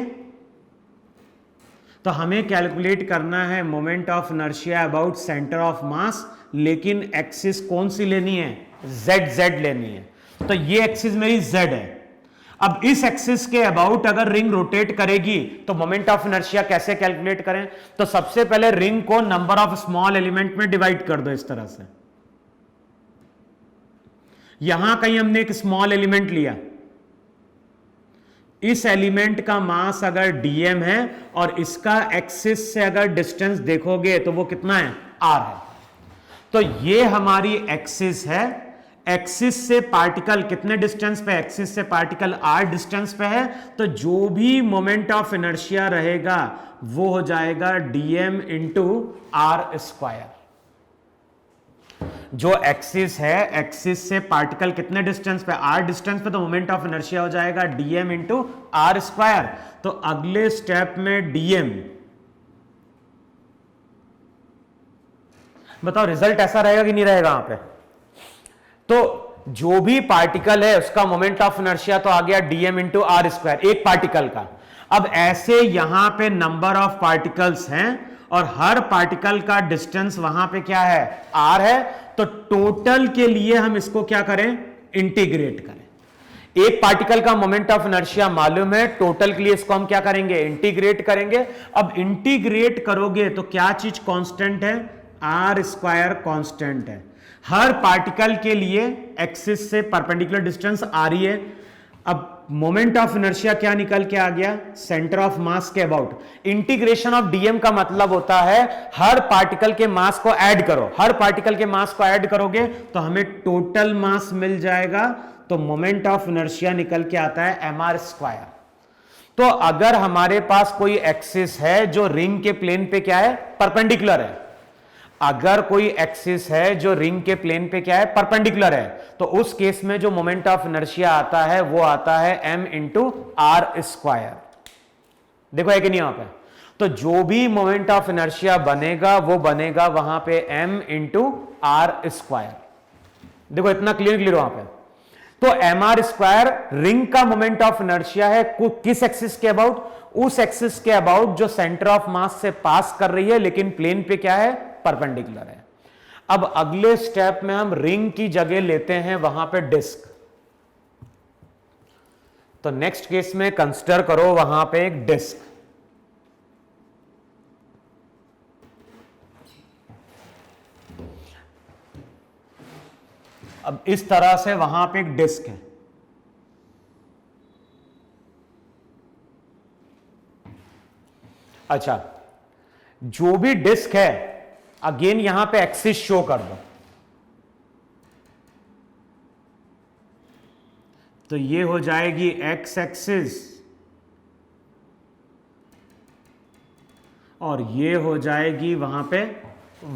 तो हमें कैलकुलेट करना है moment of inertia about centre of मास, लेकिन एक्सिस कौन सी लेनी है? z लेनी है। तो ये एक्सिस मेरी z है। अब इस एक्सिस के अबाउट अगर रिंग रोटेट करेगी तो मोमेंट ऑफ इनर्शिया कैसे कैलकुलेट करें? तो सबसे पहले रिंग को नंबर ऑफ स्मॉल एलिमेंट में डिवाइड कर दो इस तरह से। यहां कहीं हमने एक स्मॉल एलिमेंट लिया, इस एलिमेंट का मास अगर dm है और इसका एक्सिस से अगर डिस्टेंस देखोगे तो वो कितना है? r है। तो ये हमारी एक्सिस है। एक्सिस से पार्टिकल कितने डिस्टेंस पे? एक्सिस से पार्टिकल r डिस्टेंस पे है। तो जो भी मोमेंट ऑफ इनर्शिया रहेगा वो हो जाएगा dm इंटू r स्क्वायर। जो एक्सिस है, एक्सिस से पार्टिकल कितने डिस्टेंस पे? r डिस्टेंस पे। तो मोमेंट ऑफ इनर्शिया हो जाएगा dm इंटू r स्क्वायर। तो अगले स्टेप में dm, बताओ रिजल्ट ऐसा रहेगा कि नहीं रहेगा? वहां पे तो जो भी पार्टिकल है उसका मोमेंट ऑफ इनर्शिया तो आ गया dm इंटू r स्क्वायर, एक पार्टिकल का। अब ऐसे यहां पे नंबर ऑफ पार्टिकल्स हैं और हर पार्टिकल का डिस्टेंस वहां पे क्या है? r है। तो टोटल के लिए हम इसको क्या करें? इंटीग्रेट करें। एक पार्टिकल का मोमेंट ऑफ इनर्शिया मालूम है, टोटल के लिए इसको हम क्या करेंगे? इंटीग्रेट करेंगे। अब इंटीग्रेट करोगे तो क्या चीज कांस्टेंट है? r स्क्वायर कांस्टेंट है। हर पार्टिकल के लिए एक्सिस से परपेंडिकुलर डिस्टेंस आ रही है। अब मोमेंट ऑफ इनर्शिया क्या निकल के आ गया? सेंटर ऑफ मास के अबाउट। इंटीग्रेशन ऑफ डीएम का मतलब होता है हर पार्टिकल के मास को ऐड करो। हर पार्टिकल के मास को ऐड करोगे तो हमें टोटल मास मिल जाएगा। तो मोमेंट ऑफ इनर्शिया निकल के आता है mr स्क्वायर। तो अगर हमारे पास कोई एक्सिस है जो रिंग के प्लेन पे क्या है? परपेंडिकुलर है। अगर कोई एक्सिस है जो रिंग के प्लेन पे क्या है? परपेंडिकुलर है। तो उस केस में जो मोमेंट ऑफ इनर्शिया आता है वो आता है m इंटू r स्क्वायर। देखो है कि नहीं वहां पे? तो जो भी मोमेंट ऑफ इनर्शिया बनेगा वो बनेगा वहां पे m इंटू r स्क्वायर। देखो इतना क्लियर वहां पे? तो mr स्क्वायर रिंग का मोमेंट ऑफ इनर्शिया है किस एक्सिस के अबाउट? उस एक्सिस के अबाउट जो सेंटर ऑफ मास से पास कर रही है लेकिन प्लेन पे क्या है? परपेंडिकुलर है। अब अगले स्टेप में हम रिंग की जगह लेते हैं वहां पे डिस्क। तो नेक्स्ट केस में कंसीडर करो वहां पे एक डिस्क। अब इस तरह से वहां पे एक डिस्क है। अच्छा, जो भी डिस्क है अगेन यहां पे एक्सिस शो कर दो। तो ये हो जाएगी एक्स एक्सिस और ये हो जाएगी वहां पे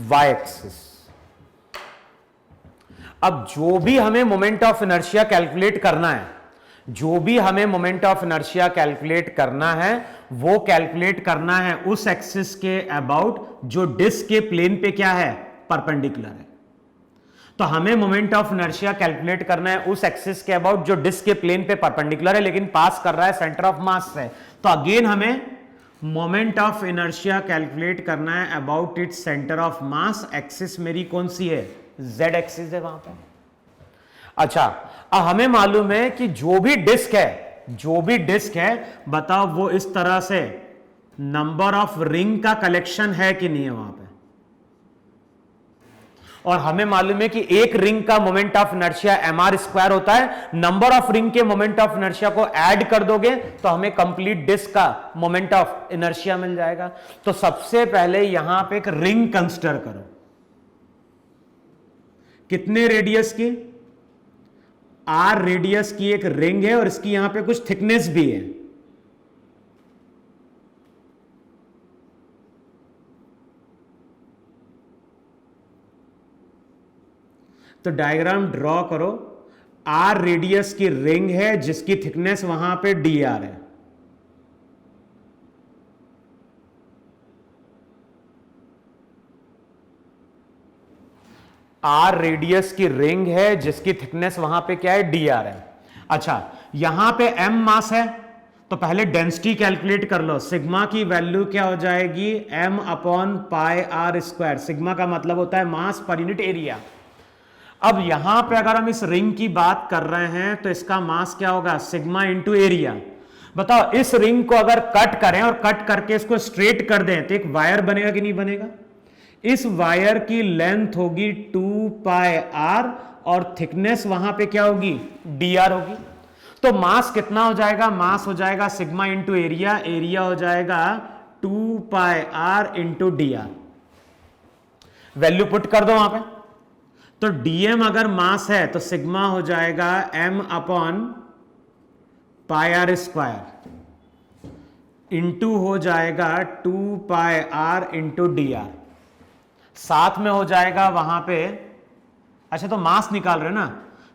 वाई एक्सिस। अब जो भी हमें मोमेंट ऑफ इनर्शिया कैलकुलेट करना है, जो भी हमें मोमेंट ऑफ इनर्शिया कैलकुलेट करना है, वो कैलकुलेट करना है उस एक्सिस के अबाउट जो डिस्क के प्लेन पे क्या है, परपेंडिकुलर है। तो हमें मोमेंट ऑफ इनर्शिया कैलकुलेट करना है उस एक्सिस के अबाउट जो डिस्क के प्लेन पे परपेंडिकुलर है, लेकिन पास कर रहा है सेंटर ऑफ मास से। तो अगेन हमें मोमेंट ऑफ इनर्शिया कैलकुलेट करना है about it's centre of mass. Axis मेरी कौन सी है, जेड एक्सिस है वहां पर। अच्छा, अब हमें मालूम है कि जो भी डिस्क है, जो भी डिस्क है, बताओ वो इस तरह से नंबर ऑफ रिंग का कलेक्शन है कि नहीं है वहां पे। और हमें मालूम है कि एक रिंग का moment of inertia mr square होता है। नंबर ऑफ रिंग के मोमेंट ऑफ इनर्शिया को ऐड कर दोगे तो हमें कंप्लीट डिस्क का मोमेंट ऑफ इनर्शिया मिल जाएगा। तो सबसे पहले यहां पे एक रिंग कंसीडर करो। कितने रेडियस की, आर रेडियस की एक रिंग है और इसकी यहां पे कुछ थिकनेस भी है। तो डायग्राम ड्रॉ करो। आर रेडियस की रिंग है जिसकी थिकनेस वहां पे डी आर है। आर रेडियस की रिंग है जिसकी थिकनेस वहां पे क्या है, डी आर है। अच्छा, यहां पे एम मास है तो पहले डेंसिटी कैलकुलेट कर लो। सिग्मा की वैल्यू क्या हो जाएगी, m upon pi r square. Sigma का मतलब होता है मास पर यूनिट एरिया। अब यहां पे अगर हम इस रिंग की बात कर रहे हैं तो इसका मास क्या होगा, सिग्मा इंटू एरिया। बताओ इस रिंग को अगर कट करें और कट करके इसको स्ट्रेट कर दें तो एक वायर बनेगा कि नहीं बनेगा। इस वायर की लेंथ होगी 2 पाई आर और थिकनेस वहां पे क्या होगी, डी आर होगी। तो मास कितना हो जाएगा, मास हो जाएगा सिग्मा इंटू एरिया। एरिया हो जाएगा 2 pi r into d r. Value put कर दो वहां पे। तो डीएम अगर मास है तो सिग्मा हो जाएगा m upon pi r square into हो जाएगा 2 pi r into d r. साथ में हो जाएगा वहां पे, अच्छा तो मास निकाल रहे ना,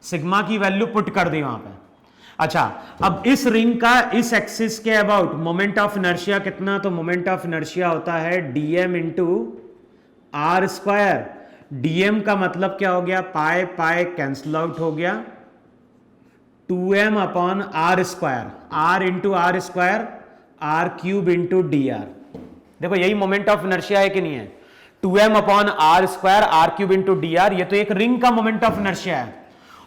सिग्मा की वैल्यू पुट कर दी वहां पे। अच्छा, अब इस रिंग का इस एक्सिस के अबाउट मोमेंट ऑफ इनर्शिया कितना, तो मोमेंट ऑफ इनर्शिया होता है dm into r square. Dm का मतलब क्या हो गया, पाई पाई कैंसिल आउट हो गया, 2m upon r square. R into r square, r cube into d r. देखो यही मोमेंट ऑफ इनर्शिया है कि नहीं है, 2m upon r square, r cube into d r. ये तो एक रिंग का मोमेंट ऑफ इनर्शिया है।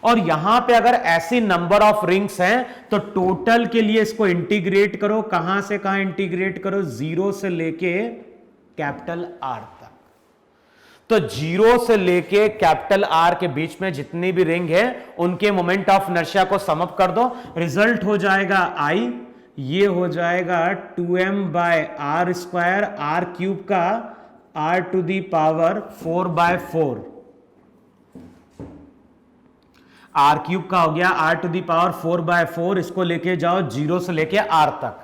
और यहां पे अगर ऐसी नंबर ऑफ रिंग्स हैं तो टोटल के लिए इसको इंटीग्रेट करो। कहां से कहां इंटीग्रेट करो, 0 से लेके कैपिटल आर तक। तो 0 से लेके कैपिटल आर के बीच में जितनी भी रिंग है उनके मोमेंट ऑफ इनर्शिया को सम अप कर दो। रिजल्ट हो जाएगा आई, ये हो जाएगा 2m by r square, r cube का r to the power 4/4। R cube का हो गया r टू दी पावर 4/4। इसको लेके जाओ 0 से लेके r तक।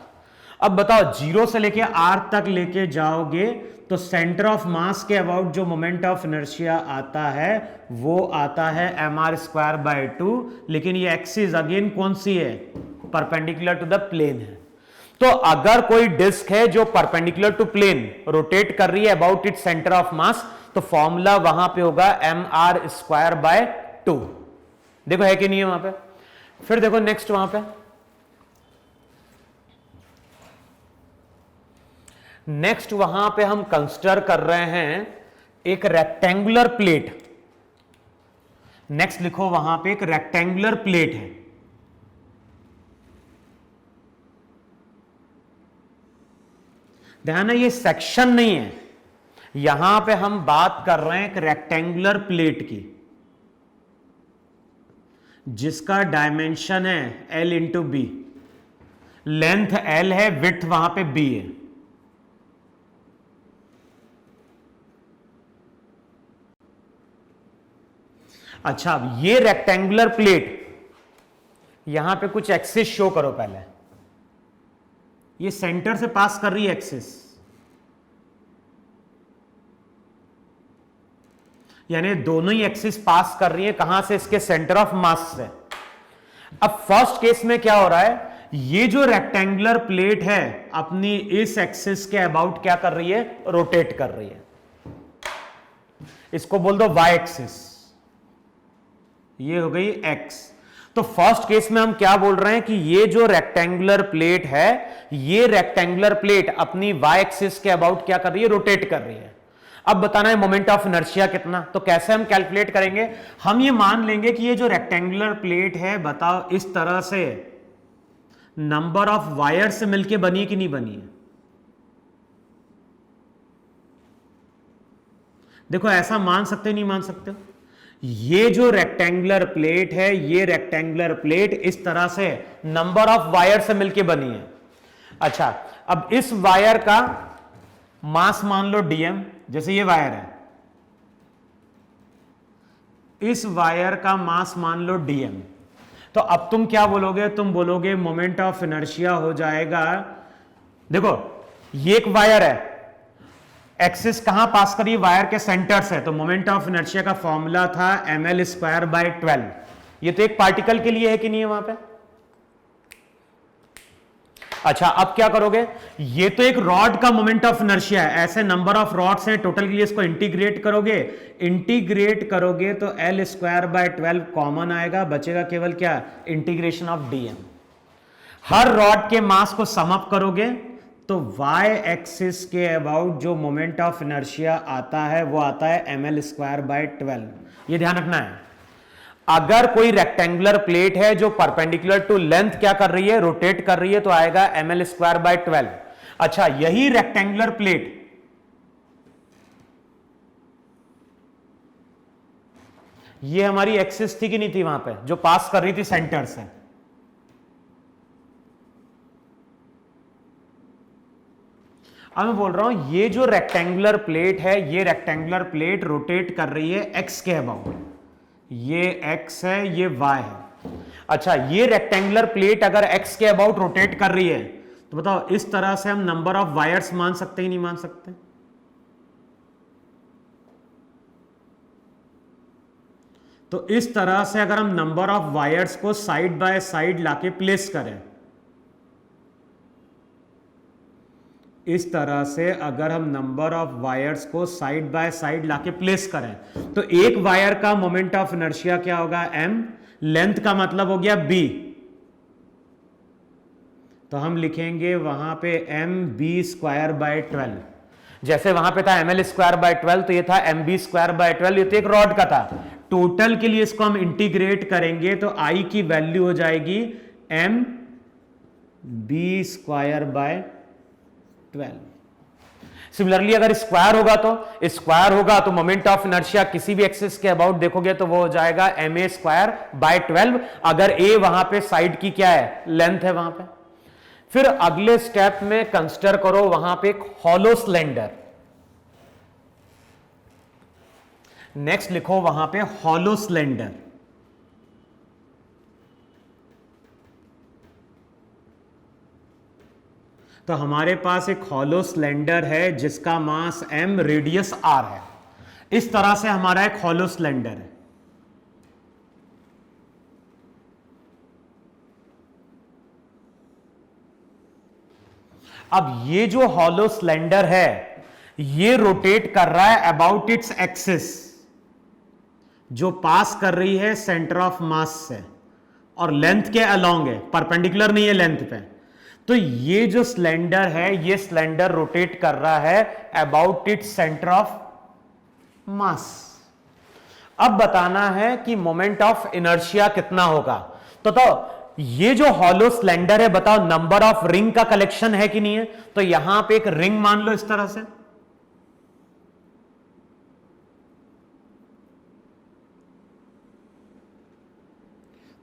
अब बताओ 0 से लेके r तक लेके जाओगे तो सेंटर ऑफ मास के अबाउट जो मोमेंट ऑफ इनर्शिया आता है वो आता है mr²/2। लेकिन ये एक्सिस अगेन कौन सी है, परपेंडिकुलर टू द प्लेन है। तो अगर कोई डिस्क है जो परपेंडिकुलर टू प्लेन रोटेट कर रही है about it centre of mass, तो फॉर्मूला वहां पे होगा mr²/2। देखो है कि नहीं है वहां पे। फिर देखो नेक्स्ट वहां पे, नेक्स्ट वहां पे हम कंसीडर कर रहे हैं एक रेक्टेंगुलर प्लेट, नेक्स्ट लिखो वहां पे एक रेक्टेंगुलर प्लेट है, ध्यान है ये सेक्शन नहीं है, यहां पे हम बात कर रहे हैं एक रेक्टेंगुलर प्लेट की जिसका डायमेंशन है L into b, length L है, विड्थ वहां पे B है। अच्छा, अब ये रेक्टेंगुलर प्लेट, यहां पे कुछ एक्सिस शो करो पहले, ये सेंटर से पास कर रही है एक्सिस, यानी दोनों ही एक्सिस पास कर रही है कहां से, इसके सेंटर ऑफ मास से। अब फर्स्ट केस में क्या हो रहा है, ये जो रेक्टेंगुलर प्लेट है अपनी इस एक्सिस के अबाउट क्या कर रही है, रोटेट कर रही है, इसको बोल दो वाई एक्सिस, ये हो गई एक्स। तो फर्स्ट केस में हम क्या बोल रहे हैं कि ये जो रेक्टेंगुलर प्लेट है, ये रेक्टेंगुलर प्लेट अपनी वाई एक्सिस के अबाउट क्या कर रही है, रोटेट कर रही है। अब बताना है मोमेंट ऑफ इनर्शिया कितना, तो कैसे हम कैलकुलेट करेंगे, हम ये मान लेंगे कि ये जो रेक्टेंगुलर प्लेट है, बताओ इस तरह से नंबर ऑफ वायर से मिलके बनी कि नहीं बनी है। देखो ऐसा मान सकते नहीं मान सकते, ये जो रेक्टेंगुलर प्लेट है, ये रेक्टेंगुलर प्लेट इस तरह से नंबर ऑफ वायर से मिलके बनी है। अच्छा, अब इस वायर का मास मान लो dm, जैसे ये वायर है, इस वायर का मास मान लो dm, तो अब तुम क्या बोलोगे, तुम बोलोगे मोमेंट ऑफ इनर्शिया हो जाएगा, देखो ये एक वायर है, एक्सिस कहां पास करी, वायर के सेंटर से, तो मोमेंट ऑफ इनर्शिया का फॉर्मूला था ml स्क्वायर बाय 12। ये तो एक पार्टिकल के लिए है कि नहीं है वहां पे। अच्छा, अब क्या करोगे, ये तो एक रॉड का मोमेंट ऑफ इनर्शिया है, ऐसे नंबर ऑफ रॉड्स हैं टोटल के लिए, इसको इंटीग्रेट करोगे तो L स्क्वायर बाय 12 कॉमन आएगा, बचेगा केवल क्या, integration of dm। Her rod के मास को सम अप करोगे तो y एक्सिस के अबाउट जो मोमेंट ऑफ इनर्शिया आता है वो आता है ml स्क्वायर बाय 12। ये ध्यान रखना है, अगर कोई रेक्टेंगुलर प्लेट है जो परपेंडिकुलर टू लेंथ क्या कर रही है, रोटेट कर रही है, तो आएगा ml स्क्वायर बाय 12। अच्छा, यही रेक्टेंगुलर प्लेट ये हमारी एक्सिस थी कि नहीं थी वहां पे, जो पास कर रही थी सेंटर से। अब मैं बोल रहा हूं ये जो रेक्टेंगुलर प्लेट है, ये रेक्टेंगुलर प्लेट रोटेट कर रही है x के अबाउट, ये x है, ये y है। अच्छा, ये रेक्टेंगुलर प्लेट अगर x के अबाउट रोटेट कर रही है, तो बताओ इस तरह से हम नंबर ऑफ वायर्स मान सकते ही नहीं मान सकते। तो इस तरह से अगर हम नंबर ऑफ वायर्स को साइड बाय साइड लाके प्लेस करें, इस तरह से अगर हम नंबर ऑफ वायर्स को साइड बाय साइड लाके प्लेस करें, तो एक वायर का मोमेंट ऑफ इनर्शिया क्या होगा, m, लेंथ का मतलब हो गया b, तो हम लिखेंगे वहां पे mb स्क्वायर बाय 12। जैसे वहां पे था ml स्क्वायर बाय 12, तो ये था mb स्क्वायर बाय 12, ये तो एक रॉड का था। टोटल के लिए इसको हम इंटीग्रेट करेंगे तो i की वैल्यू हो जाएगी mb स्क्वायर बाय 12। सिमिलरली अगर स्क्वायर होगा तो मोमेंट ऑफ इनर्शिया किसी भी एक्सिस के अबाउट देखोगे तो वो हो जाएगा ma स्क्वायर बाय 12, अगर a वहां पे साइड की क्या है, लेंथ है वहां पे। फिर अगले स्टेप में कंसीडर करो वहां पे एक हॉलो सिलेंडर, नेक्स्ट लिखो वहां पे हॉलो सिलेंडर। तो हमारे पास एक हॉलो सिलेंडर है जिसका मास m, रेडियस r है। इस तरह से हमारा एक हॉलो सिलेंडर है। अब ये जो हॉलो सिलेंडर है ये रोटेट कर रहा है अबाउट इट्स एक्सिस, जो पास कर रही है सेंटर ऑफ मास से, और लेंथ के अलोंग है, परपेंडिकुलर नहीं है लेंथ पे। तो ये जो सिलेंडर है, ये सिलेंडर रोटेट कर रहा है अबाउट इट्स सेंटर ऑफ मास। अब बताना है कि मोमेंट ऑफ इनर्शिया कितना होगा। तो ये जो हॉलो सिलेंडर है, बताओ नंबर ऑफ रिंग का कलेक्शन है कि नहीं है। तो यहां पे एक रिंग मान लो इस तरह से,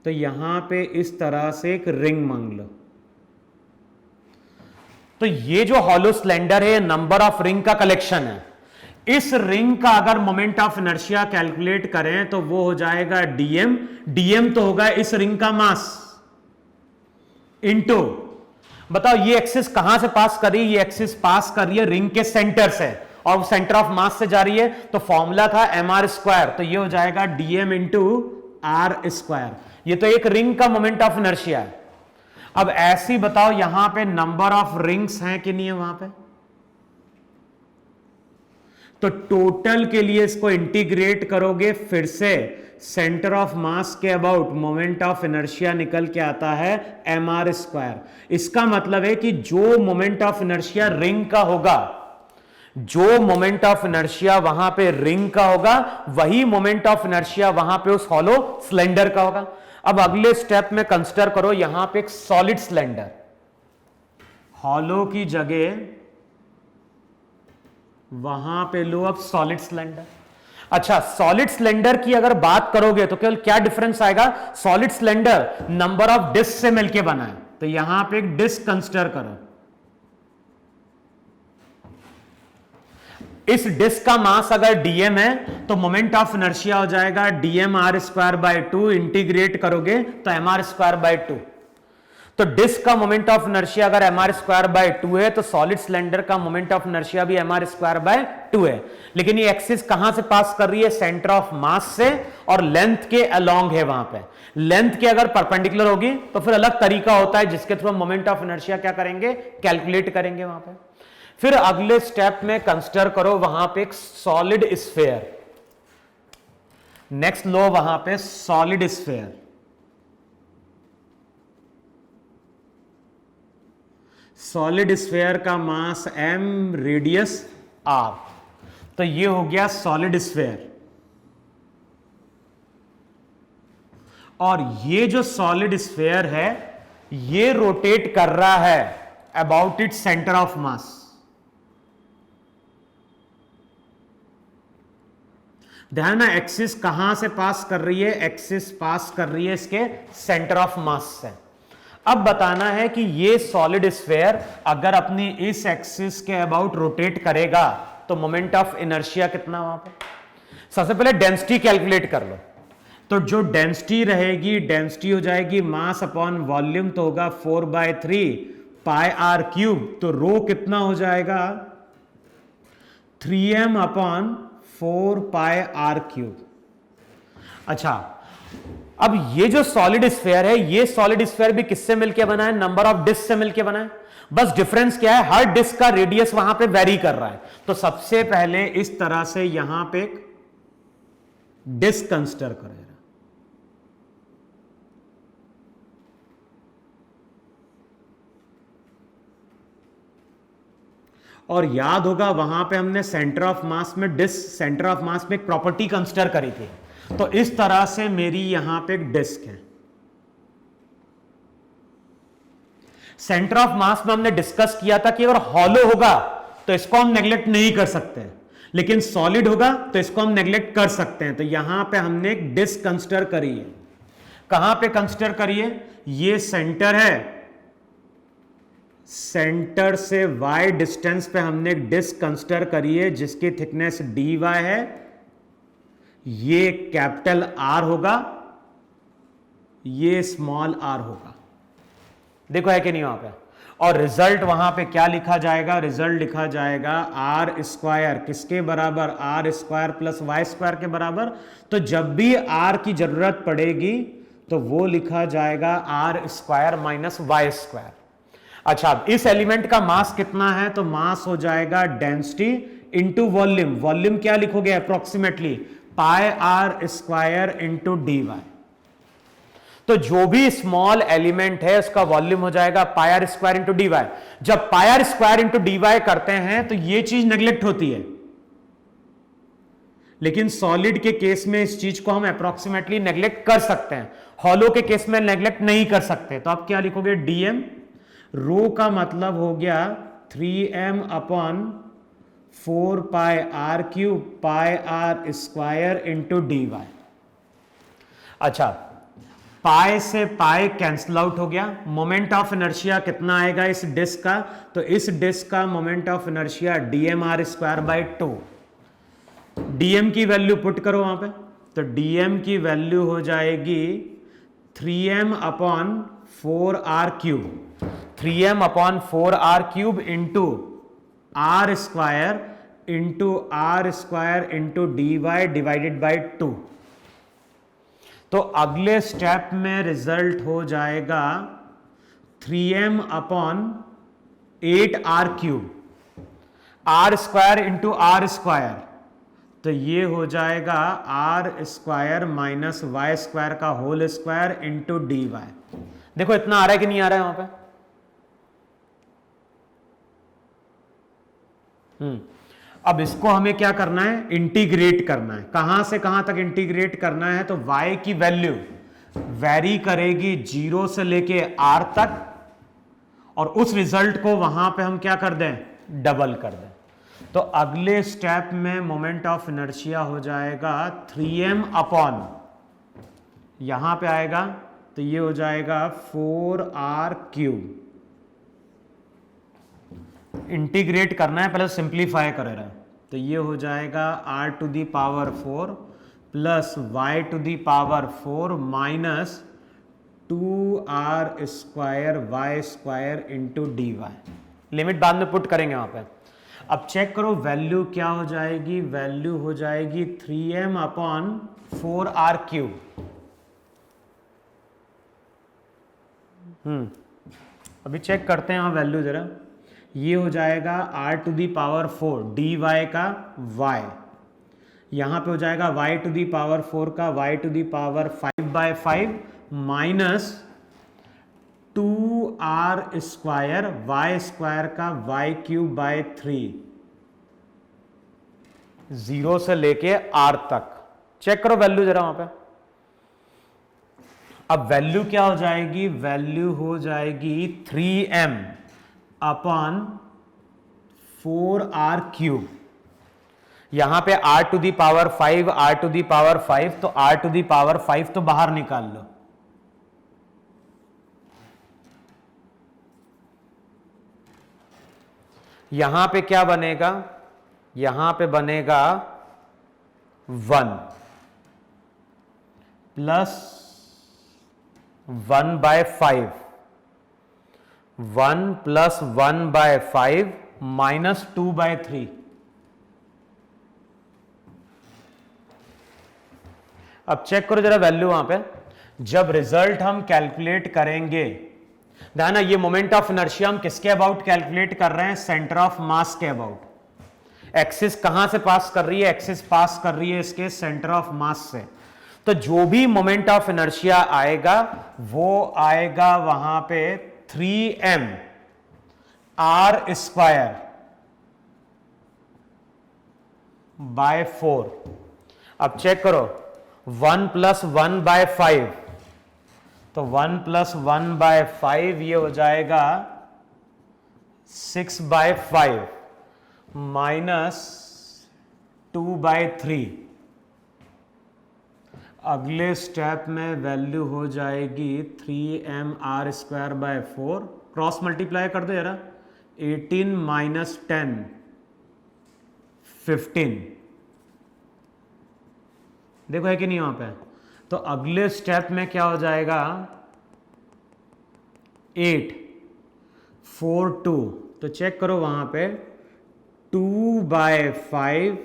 तो यहां पे इस तरह से एक रिंग मान लो। तो ये जो हॉलो सिलेंडर है, नंबर ऑफ रिंग का कलेक्शन है। इस रिंग का अगर मोमेंट ऑफ इनर्शिया कैलकुलेट करें तो वो हो जाएगा डीएम। डीएम तो होगा इस रिंग का मास इनटू, बताओ ये एक्सिस कहां से पास कर रही है, ये एक्सिस पास कर रही है रिंग के सेंटर से और सेंटर ऑफ मास से जा रही है। तो फॉर्मूला था एम आर स्क्वायर, तो ये हो जाएगा डीएम इंटू आर स्क्वायर। ये तो एक रिंग का मोमेंट ऑफ इनर्शिया है। अब ऐसी बताओ यहां पे नंबर ऑफ रिंग्स हैं कि नहीं है वहां पे। तो टोटल के लिए इसको इंटीग्रेट करोगे फिर से, सेंटर ऑफ मास के अबाउट मोमेंट ऑफ इनर्शिया निकल के आता है एम आर स्क्वायर। इसका मतलब है कि जो मोमेंट ऑफ इनर्शिया रिंग का होगा, जो मोमेंट ऑफ इनर्शिया वहां पे रिंग का होगा, वही मोमेंट ऑफ इनर्शिया वहां पे उस हॉलो सिलेंडर का होगा। अब अगले स्टेप में कंसीडर करो यहां पे एक सॉलिड सिलेंडर, हॉलो की जगह वहां पे लो अब सॉलिड सिलेंडर। अच्छा, सॉलिड सिलेंडर की अगर बात करोगे तो केवल क्या डिफरेंस आएगा, solid cylinder number of disc से मिलकर बना है। तो यहां पे एक डिस्क कंसीडर करो, इस डिस्क का मास अगर डीएम है तो मोमेंट ऑफ इनर्शिया हो जाएगा dm r square by 2, integrate करोगे तो एम आर स्क्वायर बाय 2। तो डिस्क का मोमेंट ऑफ इनर्शिया अगर एम आर स्क्वायर बाय 2 है तो सॉलिड सिलेंडर का मोमेंट ऑफ इनर्शिया भी एम आर स्क्वायर बाय 2 है। लेकिन ये एक्सिस कहां से पास कर रही है, सेंटर ऑफ मास से, और लेंथ के अलोंग है। वहां पे लेंथ के अगर परपेंडिकुलर होगी तो फिर अलग तरीका होता है जिसके थ्रू हम मोमेंट ऑफ इनर्शिया क्या करेंगे, कैलकुलेट करेंगे वहां पे। फिर अगले स्टेप में कंसीडर करो वहां पे एक सॉलिड स्फीयर, नेक्स्ट लो वहां पे सॉलिड स्फीयर। सॉलिड स्फीयर का मास m, रेडियस r। तो ये हो गया सॉलिड स्फीयर। और ये जो सॉलिड स्फीयर है ये रोटेट कर रहा है अबाउट इट्स सेंटर ऑफ मास। ध्यान ना, एक्सिस कहां से पास कर रही है, एक्सिस पास कर रही है इसके सेंटर ऑफ मास से। अब बताना है कि ये सॉलिड स्फीयर अगर अपनी इस एक्सिस के अबाउट रोटेट करेगा तो मोमेंट ऑफ इनर्शिया कितना वहां पे। सबसे पहले डेंसिटी कैलकुलेट कर लो। तो जो डेंसिटी रहेगी, डेंसिटी हो जाएगी मास अपॉन वॉल्यूम, तो होगा 4/3 पाई आर क्यूब। तो रो कितना हो जाएगा 3m अपॉन 4 पाई आर क्यूब। अच्छा, अब ये जो सॉलिड स्फीयर है, ये सॉलिड स्फीयर भी किससे मिलकर बना है, नंबर ऑफ डिस्क से मिलकर बना है। बस डिफरेंस क्या है, हर डिस्क का रेडियस वहां पे वेरी कर रहा है। तो सबसे पहले इस तरह से यहां पे एक डिस्क कंसीडर करेगा, और याद होगा वहां पे हमने सेंटर ऑफ मास में डिस्क, सेंटर ऑफ मास में एक प्रॉपर्टी कंसीडर करी थी। तो इस तरह से मेरी यहां पे एक डिस्क है। सेंटर ऑफ मास में हमने डिस्कस किया था कि अगर हॉलो होगा तो इसको हम नेग्लेक्ट नहीं कर सकते, लेकिन सॉलिड होगा तो इसको हम नेग्लेक्ट कर सकते हैं। तो यहां पे हमने एक डिस्क कंसीडर करी है। कहां पे कंसीडर करी है, ये सेंटर है, सेंटर से y डिस्टेंस पे हमने एक डिस्क कंसीडर करी है जिसकी थिकनेस dy है। ये कैपिटल R होगा, ये स्मॉल r होगा। देखो है कि नहीं वहां पे। और रिजल्ट वहां पे क्या लिखा जाएगा, रिजल्ट लिखा जाएगा r स्क्वायर किसके बराबर, r square plus y square के बराबर। तो जब भी r की जरूरत पड़ेगी तो वो लिखा जाएगा r square minus y square. अच्छा, इस एलिमेंट का मास कितना है, तो मास हो जाएगा डेंसिटी इंटू वॉल्यूम। वॉल्यूम क्या लिखोगे approximately, pi r square into d y. तो जो भी स्मॉल एलिमेंट है उसका वॉल्यूम हो जाएगा pi r square into d y. जब pi r square into d y करते हैं तो ये चीज नेग्लेक्ट होती है, लेकिन सॉलिड के केस में इस चीज को हम अप्रोक्सीमेटली नेग्लेक्ट कर सकते हैं, हॉलो के केस में नेग्लेक्ट नहीं कर सकते। तो आप क्या लिखोगे, डीएम रो का मतलब हो गया 3m अपॉन 4 pi r cube pi r square into d y. अच्छा, पाई से पाई कैंसिल आउट हो गया। मोमेंट ऑफ इनर्शिया कितना आएगा इस डिस्क का, तो इस डिस्क का moment of inertia dm r square by 2। Dm की वैल्यू पुट करो वहां पे, तो डीएम की वैल्यू हो जाएगी 3m upon 4r cube, 3m upon 4r cube into r square into d y divided by 2। तो अगले स्टेप में रिजल्ट हो जाएगा 3m upon 8r cube, r square into r square, तो ये हो जाएगा r square minus y square का whole square into d y. देखो इतना आ रहा है कि नहीं आ रहा है वहां पे? अब इसको हमें क्या करना है, इंटीग्रेट करना है। कहां से कहां तक इंटीग्रेट करना है, तो y की वैल्यू वेरी करेगी 0 से लेके r तक, और उस रिजल्ट को वहां पे हम क्या कर दें, डबल कर दें। तो अगले स्टेप में मोमेंट ऑफ इनर्शिया हो जाएगा 3m अपॉन, यहां पे आएगा तो ये हो जाएगा 4r क्यूब। इंटीग्रेट करना है, पहले सिंप्लीफाई कर रहा है, तो ये हो जाएगा r to the power 4 plus y to the power 4 minus 2r square y square into d y. Limit बाद में पुट करेंगे वहां पे। अब चेक करो वैल्यू क्या हो जाएगी, वैल्यू हो जाएगी 3m अपॉन 4r क्यूब। अभी चेक करते हैं वहां वैल्यू जरा, ये हो जाएगा r to the power 4 d y का y, यहां पे हो जाएगा y टू दी पावर 4 का y to the power 5/5 minus 2r square y square का y क्यूब बाय 3, 0 से लेके r तक। चेक करो वैल्यू जरा वहां पे। अब वैल्यू क्या हो जाएगी, वैल्यू हो जाएगी 3m अपॉन 4r क्यूब, यहां पे r to the power 5 r to the power 5, तो r टू दी पावर 5 तो बाहर निकाल लो, यहां पे क्या बनेगा, यहां पे बनेगा 1 प्लस 1/5, 1 प्लस 1/5 माइनस 2/3। अब चेक करो जरा वैल्यू वहां पे, जब रिजल्ट हम कैलकुलेट करेंगे, ध्यान है ये मोमेंट ऑफ इनर्शिया हम किसके अबाउट कैलकुलेट कर रहे हैं, सेंटर ऑफ मास के अबाउट। एक्सिस कहां से पास कर रही है, एक्सिस पास कर रही है इसके सेंटर ऑफ मास से। तो जो भी मोमेंट ऑफ इनर्शिया आएगा वो आएगा वहां पे 3m r स्क्वायर बाय 4। अब चेक करो 1 प्लस 1/5, तो 1 प्लस 1/5 ये हो जाएगा 6/5 माइनस 2/3। अगले स्टेप में वैल्यू हो जाएगी 3m r square by 4, cross multiply कर दो जरा, 18 माइनस 10 15। देखो है कि नहीं वहां पे। तो अगले स्टेप में क्या हो जाएगा 8 4 2, तो चेक करो वहां पे 2/5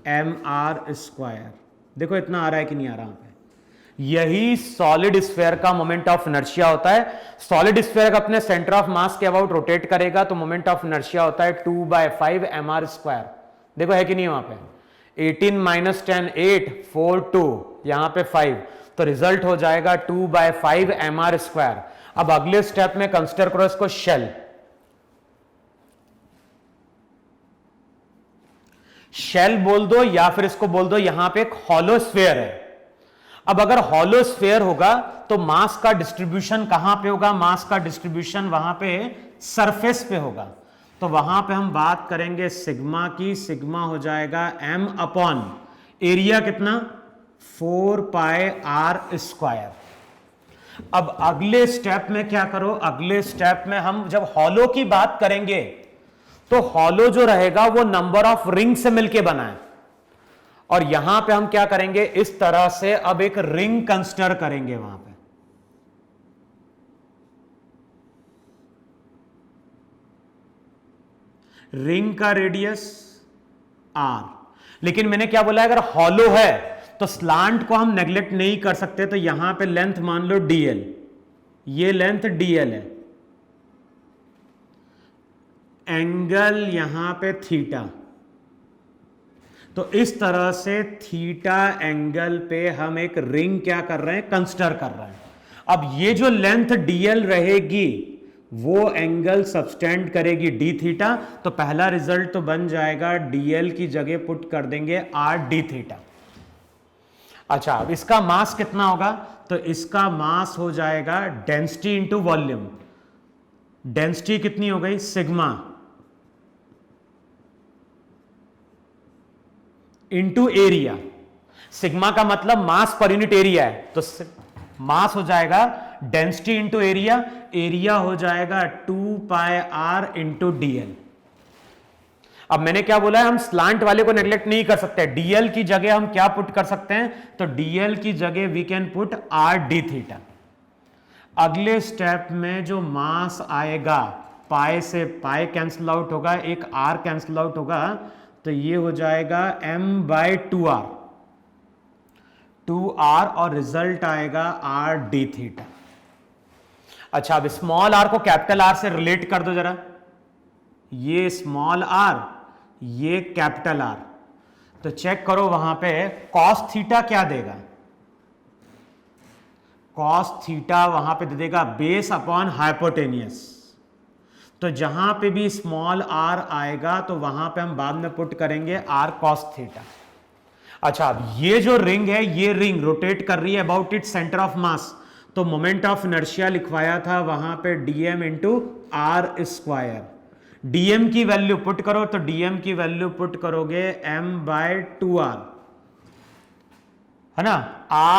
mr स्क्वायर। देखो इतना आ रहा है कि नहीं आ रहा पे। यही सॉलिड स्फीयर का मोमेंट ऑफ इनर्शिया होता है। सॉलिड स्फीयर अपने सेंटर ऑफ मास के अबाउट रोटेट करेगा तो मोमेंट ऑफ इनर्शिया होता है 2/5 mr स्क्वायर। देखो है कि नहीं वहां पे, 18 माइनस 10 8 4 2, यहां पे 5, तो रिजल्ट हो जाएगा 2/5 mr स्क्वायर। अब अगले स्टेप में कंसिडर करो इसको शेल। शेल बोल दो या फिर इसको बोल दो यहां पे एक हॉलो स्फीयर है। अब अगर हॉलो स्फीयर होगा तो मास का डिस्ट्रीब्यूशन कहां पे होगा? मास का डिस्ट्रीब्यूशन वहां पे सरफेस पे होगा। तो वहां पे हम बात करेंगे सिग्मा की। सिग्मा हो जाएगा m अपॉन एरिया कितना? 4 पाई आर स्क्वायर। अब अगले स्टेप में क्या करो? अगले स्टेप में हम जब हॉलो की बात करेंगे तो हॉलो जो रहेगा वो नंबर ऑफ रिंग से मिलके बना है, और यहां पे हम क्या करेंगे? इस तरह से अब एक रिंग कंसीडर करेंगे। वहां पे रिंग का रेडियस r, लेकिन मैंने क्या बोला? अगर हॉलो है तो स्लांट को हम नेग्लेक्ट नहीं कर सकते। तो यहां पे लेंथ मान लो dl, ये लेंथ dl है, एंगल यहां पे थीटा। तो इस तरह से थीटा एंगल पे हम एक रिंग क्या कर रहे हैं? कंसीडर कर रहे हैं। अब ये जो लेंथ dl रहेगी वो एंगल सबस्टेंड करेगी d थीटा। तो पहला रिजल्ट तो बन जाएगा dl की जगह पुट कर देंगे r d थीटा। अच्छा, अब इसका मास कितना होगा? तो इसका मास हो जाएगा डेंसिटी इंटू वॉल्यूम। डेंसिटी कितनी हो गई? Sigma into area. सिग्मा का मतलब मास पर यूनिट एरिया है, तो मास हो जाएगा डेंसिटी इंटू एरिया। एरिया हो जाएगा 2 पाई आर इंटू डीएल। अब मैंने क्या बोला है? हम स्लांट वाले को नेग्लेक्ट नहीं कर सकते। डीएल की जगह हम क्या पुट कर सकते हैं? तो डीएल की जगह we can put r d theta. अगले स्टेप में जो मास आएगा, पाई से पाई कैंसिल आउट होगा, एक आर कैंसिल आउट होगा, तो ये हो जाएगा m बाई 2r, 2r, और रिजल्ट आएगा r d थीटा। अच्छा, अब स्मॉल r को कैपिटल R से रिलेट कर दो जरा। ये स्मॉल r, ये कैपिटल R। तो चेक करो वहां पे cos थीटा क्या देगा? cos थीटा वहां पे दे देगा बेस अपॉन हाइपोटेनियस। तो जहां पे भी स्मॉल r आएगा तो वहां पे हम बाद में पुट करेंगे r cos थीटा। अच्छा, अब ये जो रिंग है, ये रिंग रोटेट कर रही है about it centre of mass. तो मोमेंट ऑफ इनर्शिया लिखवाया था वहां पे dm into r square. dm की वैल्यू पुट करो, तो dm की वैल्यू पुट करोगे m बाय 2r, है ना,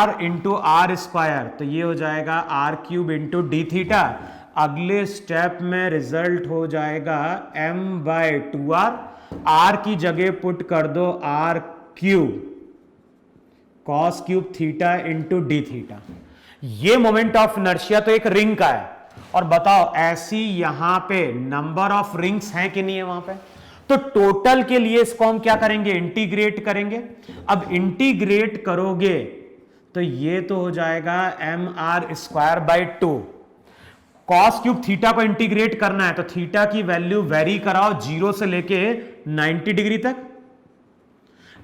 r इंटू आर स्क्वायर। तो ये हो जाएगा r cube into d theta. अगले स्टेप में रिजल्ट हो जाएगा m बाय 2r। r की जगह पुट कर दो r cube cos cube theta into d theta. ये मोमेंट ऑफ इनर्शिया तो एक रिंग का है। और बताओ ऐसी यहां पे नंबर ऑफ रिंग्स हैं कि नहीं है वहां पे? तो टोटल के लिए इसको हम क्या करेंगे? इंटीग्रेट करेंगे। अब इंटीग्रेट करोगे तो ये तो हो जाएगा m r square by 2। Cos cube theta को इंटीग्रेट करना है तो थीटा की वैल्यू वेरी कराओ 0 से लेके 90 डिग्री तक।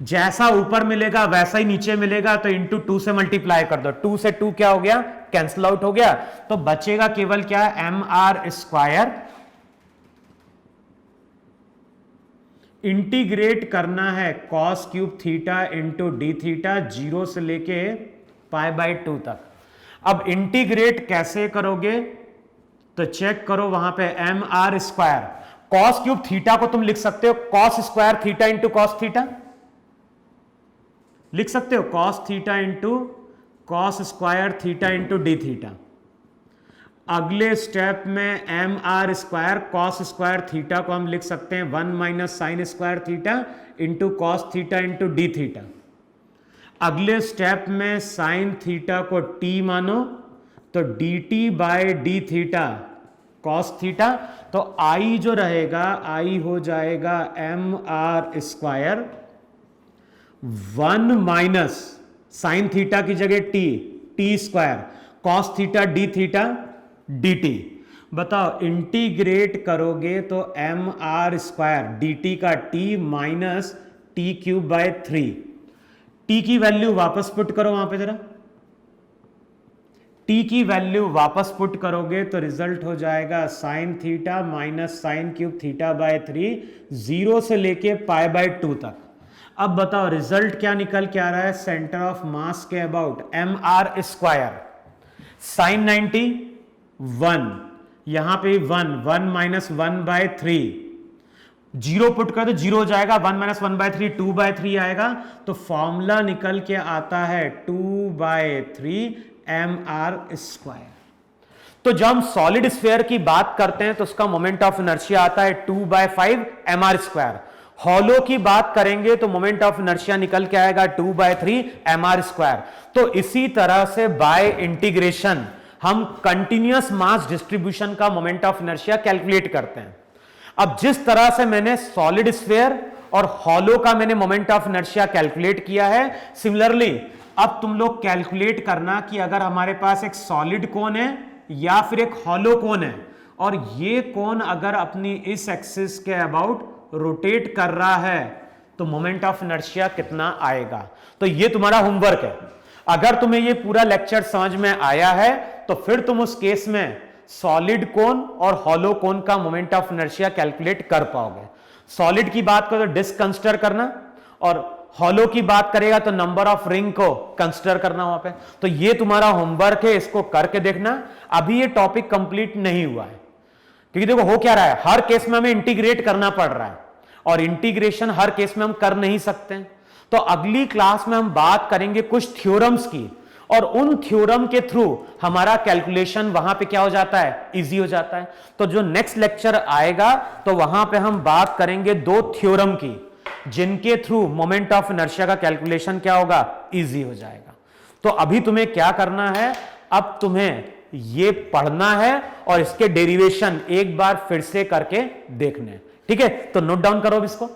जैसा ऊपर मिलेगा वैसा ही नीचे मिलेगा, तो इंटू 2 से मल्टीप्लाई कर दो। 2 से 2 क्या हो गया? कैंसिल आउट हो गया। तो बचेगा केवल क्या? M r square. इंटीग्रेट करना है cos cube theta into d theta 0 से लेके पाई बाई 2 तक। अब इंटीग्रेट कैसे करोगे? तो चेक करो वहां पे m r square, cos cube theta को तुम लिख सकते हो cos square theta into cos theta, लिख सकते हो cos theta into cos square theta into d theta. अगले स्टेप में m r square cos square theta को हम लिख सकते हैं 1 minus sine square theta into cos theta into d theta. अगले स्टेप में साइन थीटा को टी मानो तो d t bye D theta cos theta. तो आई जो रहेगा, आई हो जाएगा m r square 1 minus sine theta की जगह t, t square cos theta d theta d t. बताओ इंटीग्रेट करोगे तो m r square d t का t minus t cube by 3। T की वैल्यू वापस पुट करो वहां पे जरा। टी की वैल्यू वापस पुट करोगे तो रिजल्ट हो जाएगा sine theta minus sine cube theta by 3, 0 से लेके पाई बाय 2 तक। अब बताओ रिजल्ट क्या निकल के आ रहा है सेंटर ऑफ मास के अबाउट, mr स्क्वायर साइन 90 1, यहां पे 1 माइनस 1/3, जीरो पुट कर तो जीरो हो जाएगा, 1 माइनस 1/3 2/3 आएगा, तो फॉर्मूला निकल के आता है 2/3 mr स्क्वायर। तो जब हम सॉलिड स्फीयर की बात करते हैं तो उसका मोमेंट ऑफ इनर्शिया आता है 2/5 mr स्क्वायर। हॉलो की बात करेंगे तो मोमेंट ऑफ इनर्शिया निकल के आएगा 2/3 mr स्क्वायर। तो इसी तरह से बाय इंटीग्रेशन हम कंटिन्यूअस मास डिस्ट्रीब्यूशन का मोमेंट ऑफ इनर्शिया कैलकुलेट करते हैं। अब जिस तरह से मैंने सॉलिड स्फीयर और हॉलो का मैंने मोमेंट ऑफ इनर्शिया कैलकुलेट किया है, सिमिलरली अब तुम लोग कैलकुलेट करना कि अगर हमारे पास एक सॉलिड कोन है या फिर एक हॉलो कोन है और ये कोन अगर अपनी इस एक्सिस के अबाउट रोटेट कर रहा है तो मोमेंट ऑफ इनर्शिया कितना आएगा। तो ये तुम्हारा होमवर्क है। अगर तुम्हें ये पूरा लेक्चर समझ में आया है तो फिर तुम उस केस में सॉलिड कोन और हॉलो कोन का मोमेंट ऑफ इनर्शिया कैलकुलेट कर पाओगे। सॉलिड की बात करो तो डिस्क कंसीडर करना और हॉलो की बात करेगा तो नंबर ऑफ रिंग को कंसीडर करना वहां पे। तो ये तुम्हारा होमवर्क है, इसको करके देखना। अभी ये टॉपिक कंप्लीट नहीं हुआ है क्योंकि देखो हो क्या रहा है, हर केस में हमें इंटीग्रेट करना पड़ रहा है और इंटीग्रेशन हर केस में हम कर नहीं सकते। तो अगली क्लास में हम बात करेंगे कुछ थ्योरम्स की और उन थ्योरम के थ्रू हमारा कैलकुलेशन वहां पे क्या हो जाता है, इजी हो जाता है। तो जो नेक्स्ट लेक्चर आएगा तो वहां पे हम बात करेंगे दो थ्योरम की जिनके थ्रू मोमेंट ऑफ इनर्शिया का कैलकुलेशन क्या होगा, इजी हो जाएगा। तो अभी तुम्हें क्या करना है, अब तुम्हें ये पढ़ना है और इसके डेरिवेशन एक बार फिर से करके देखने। ठीक है, तो नोट डाउन करो इसको।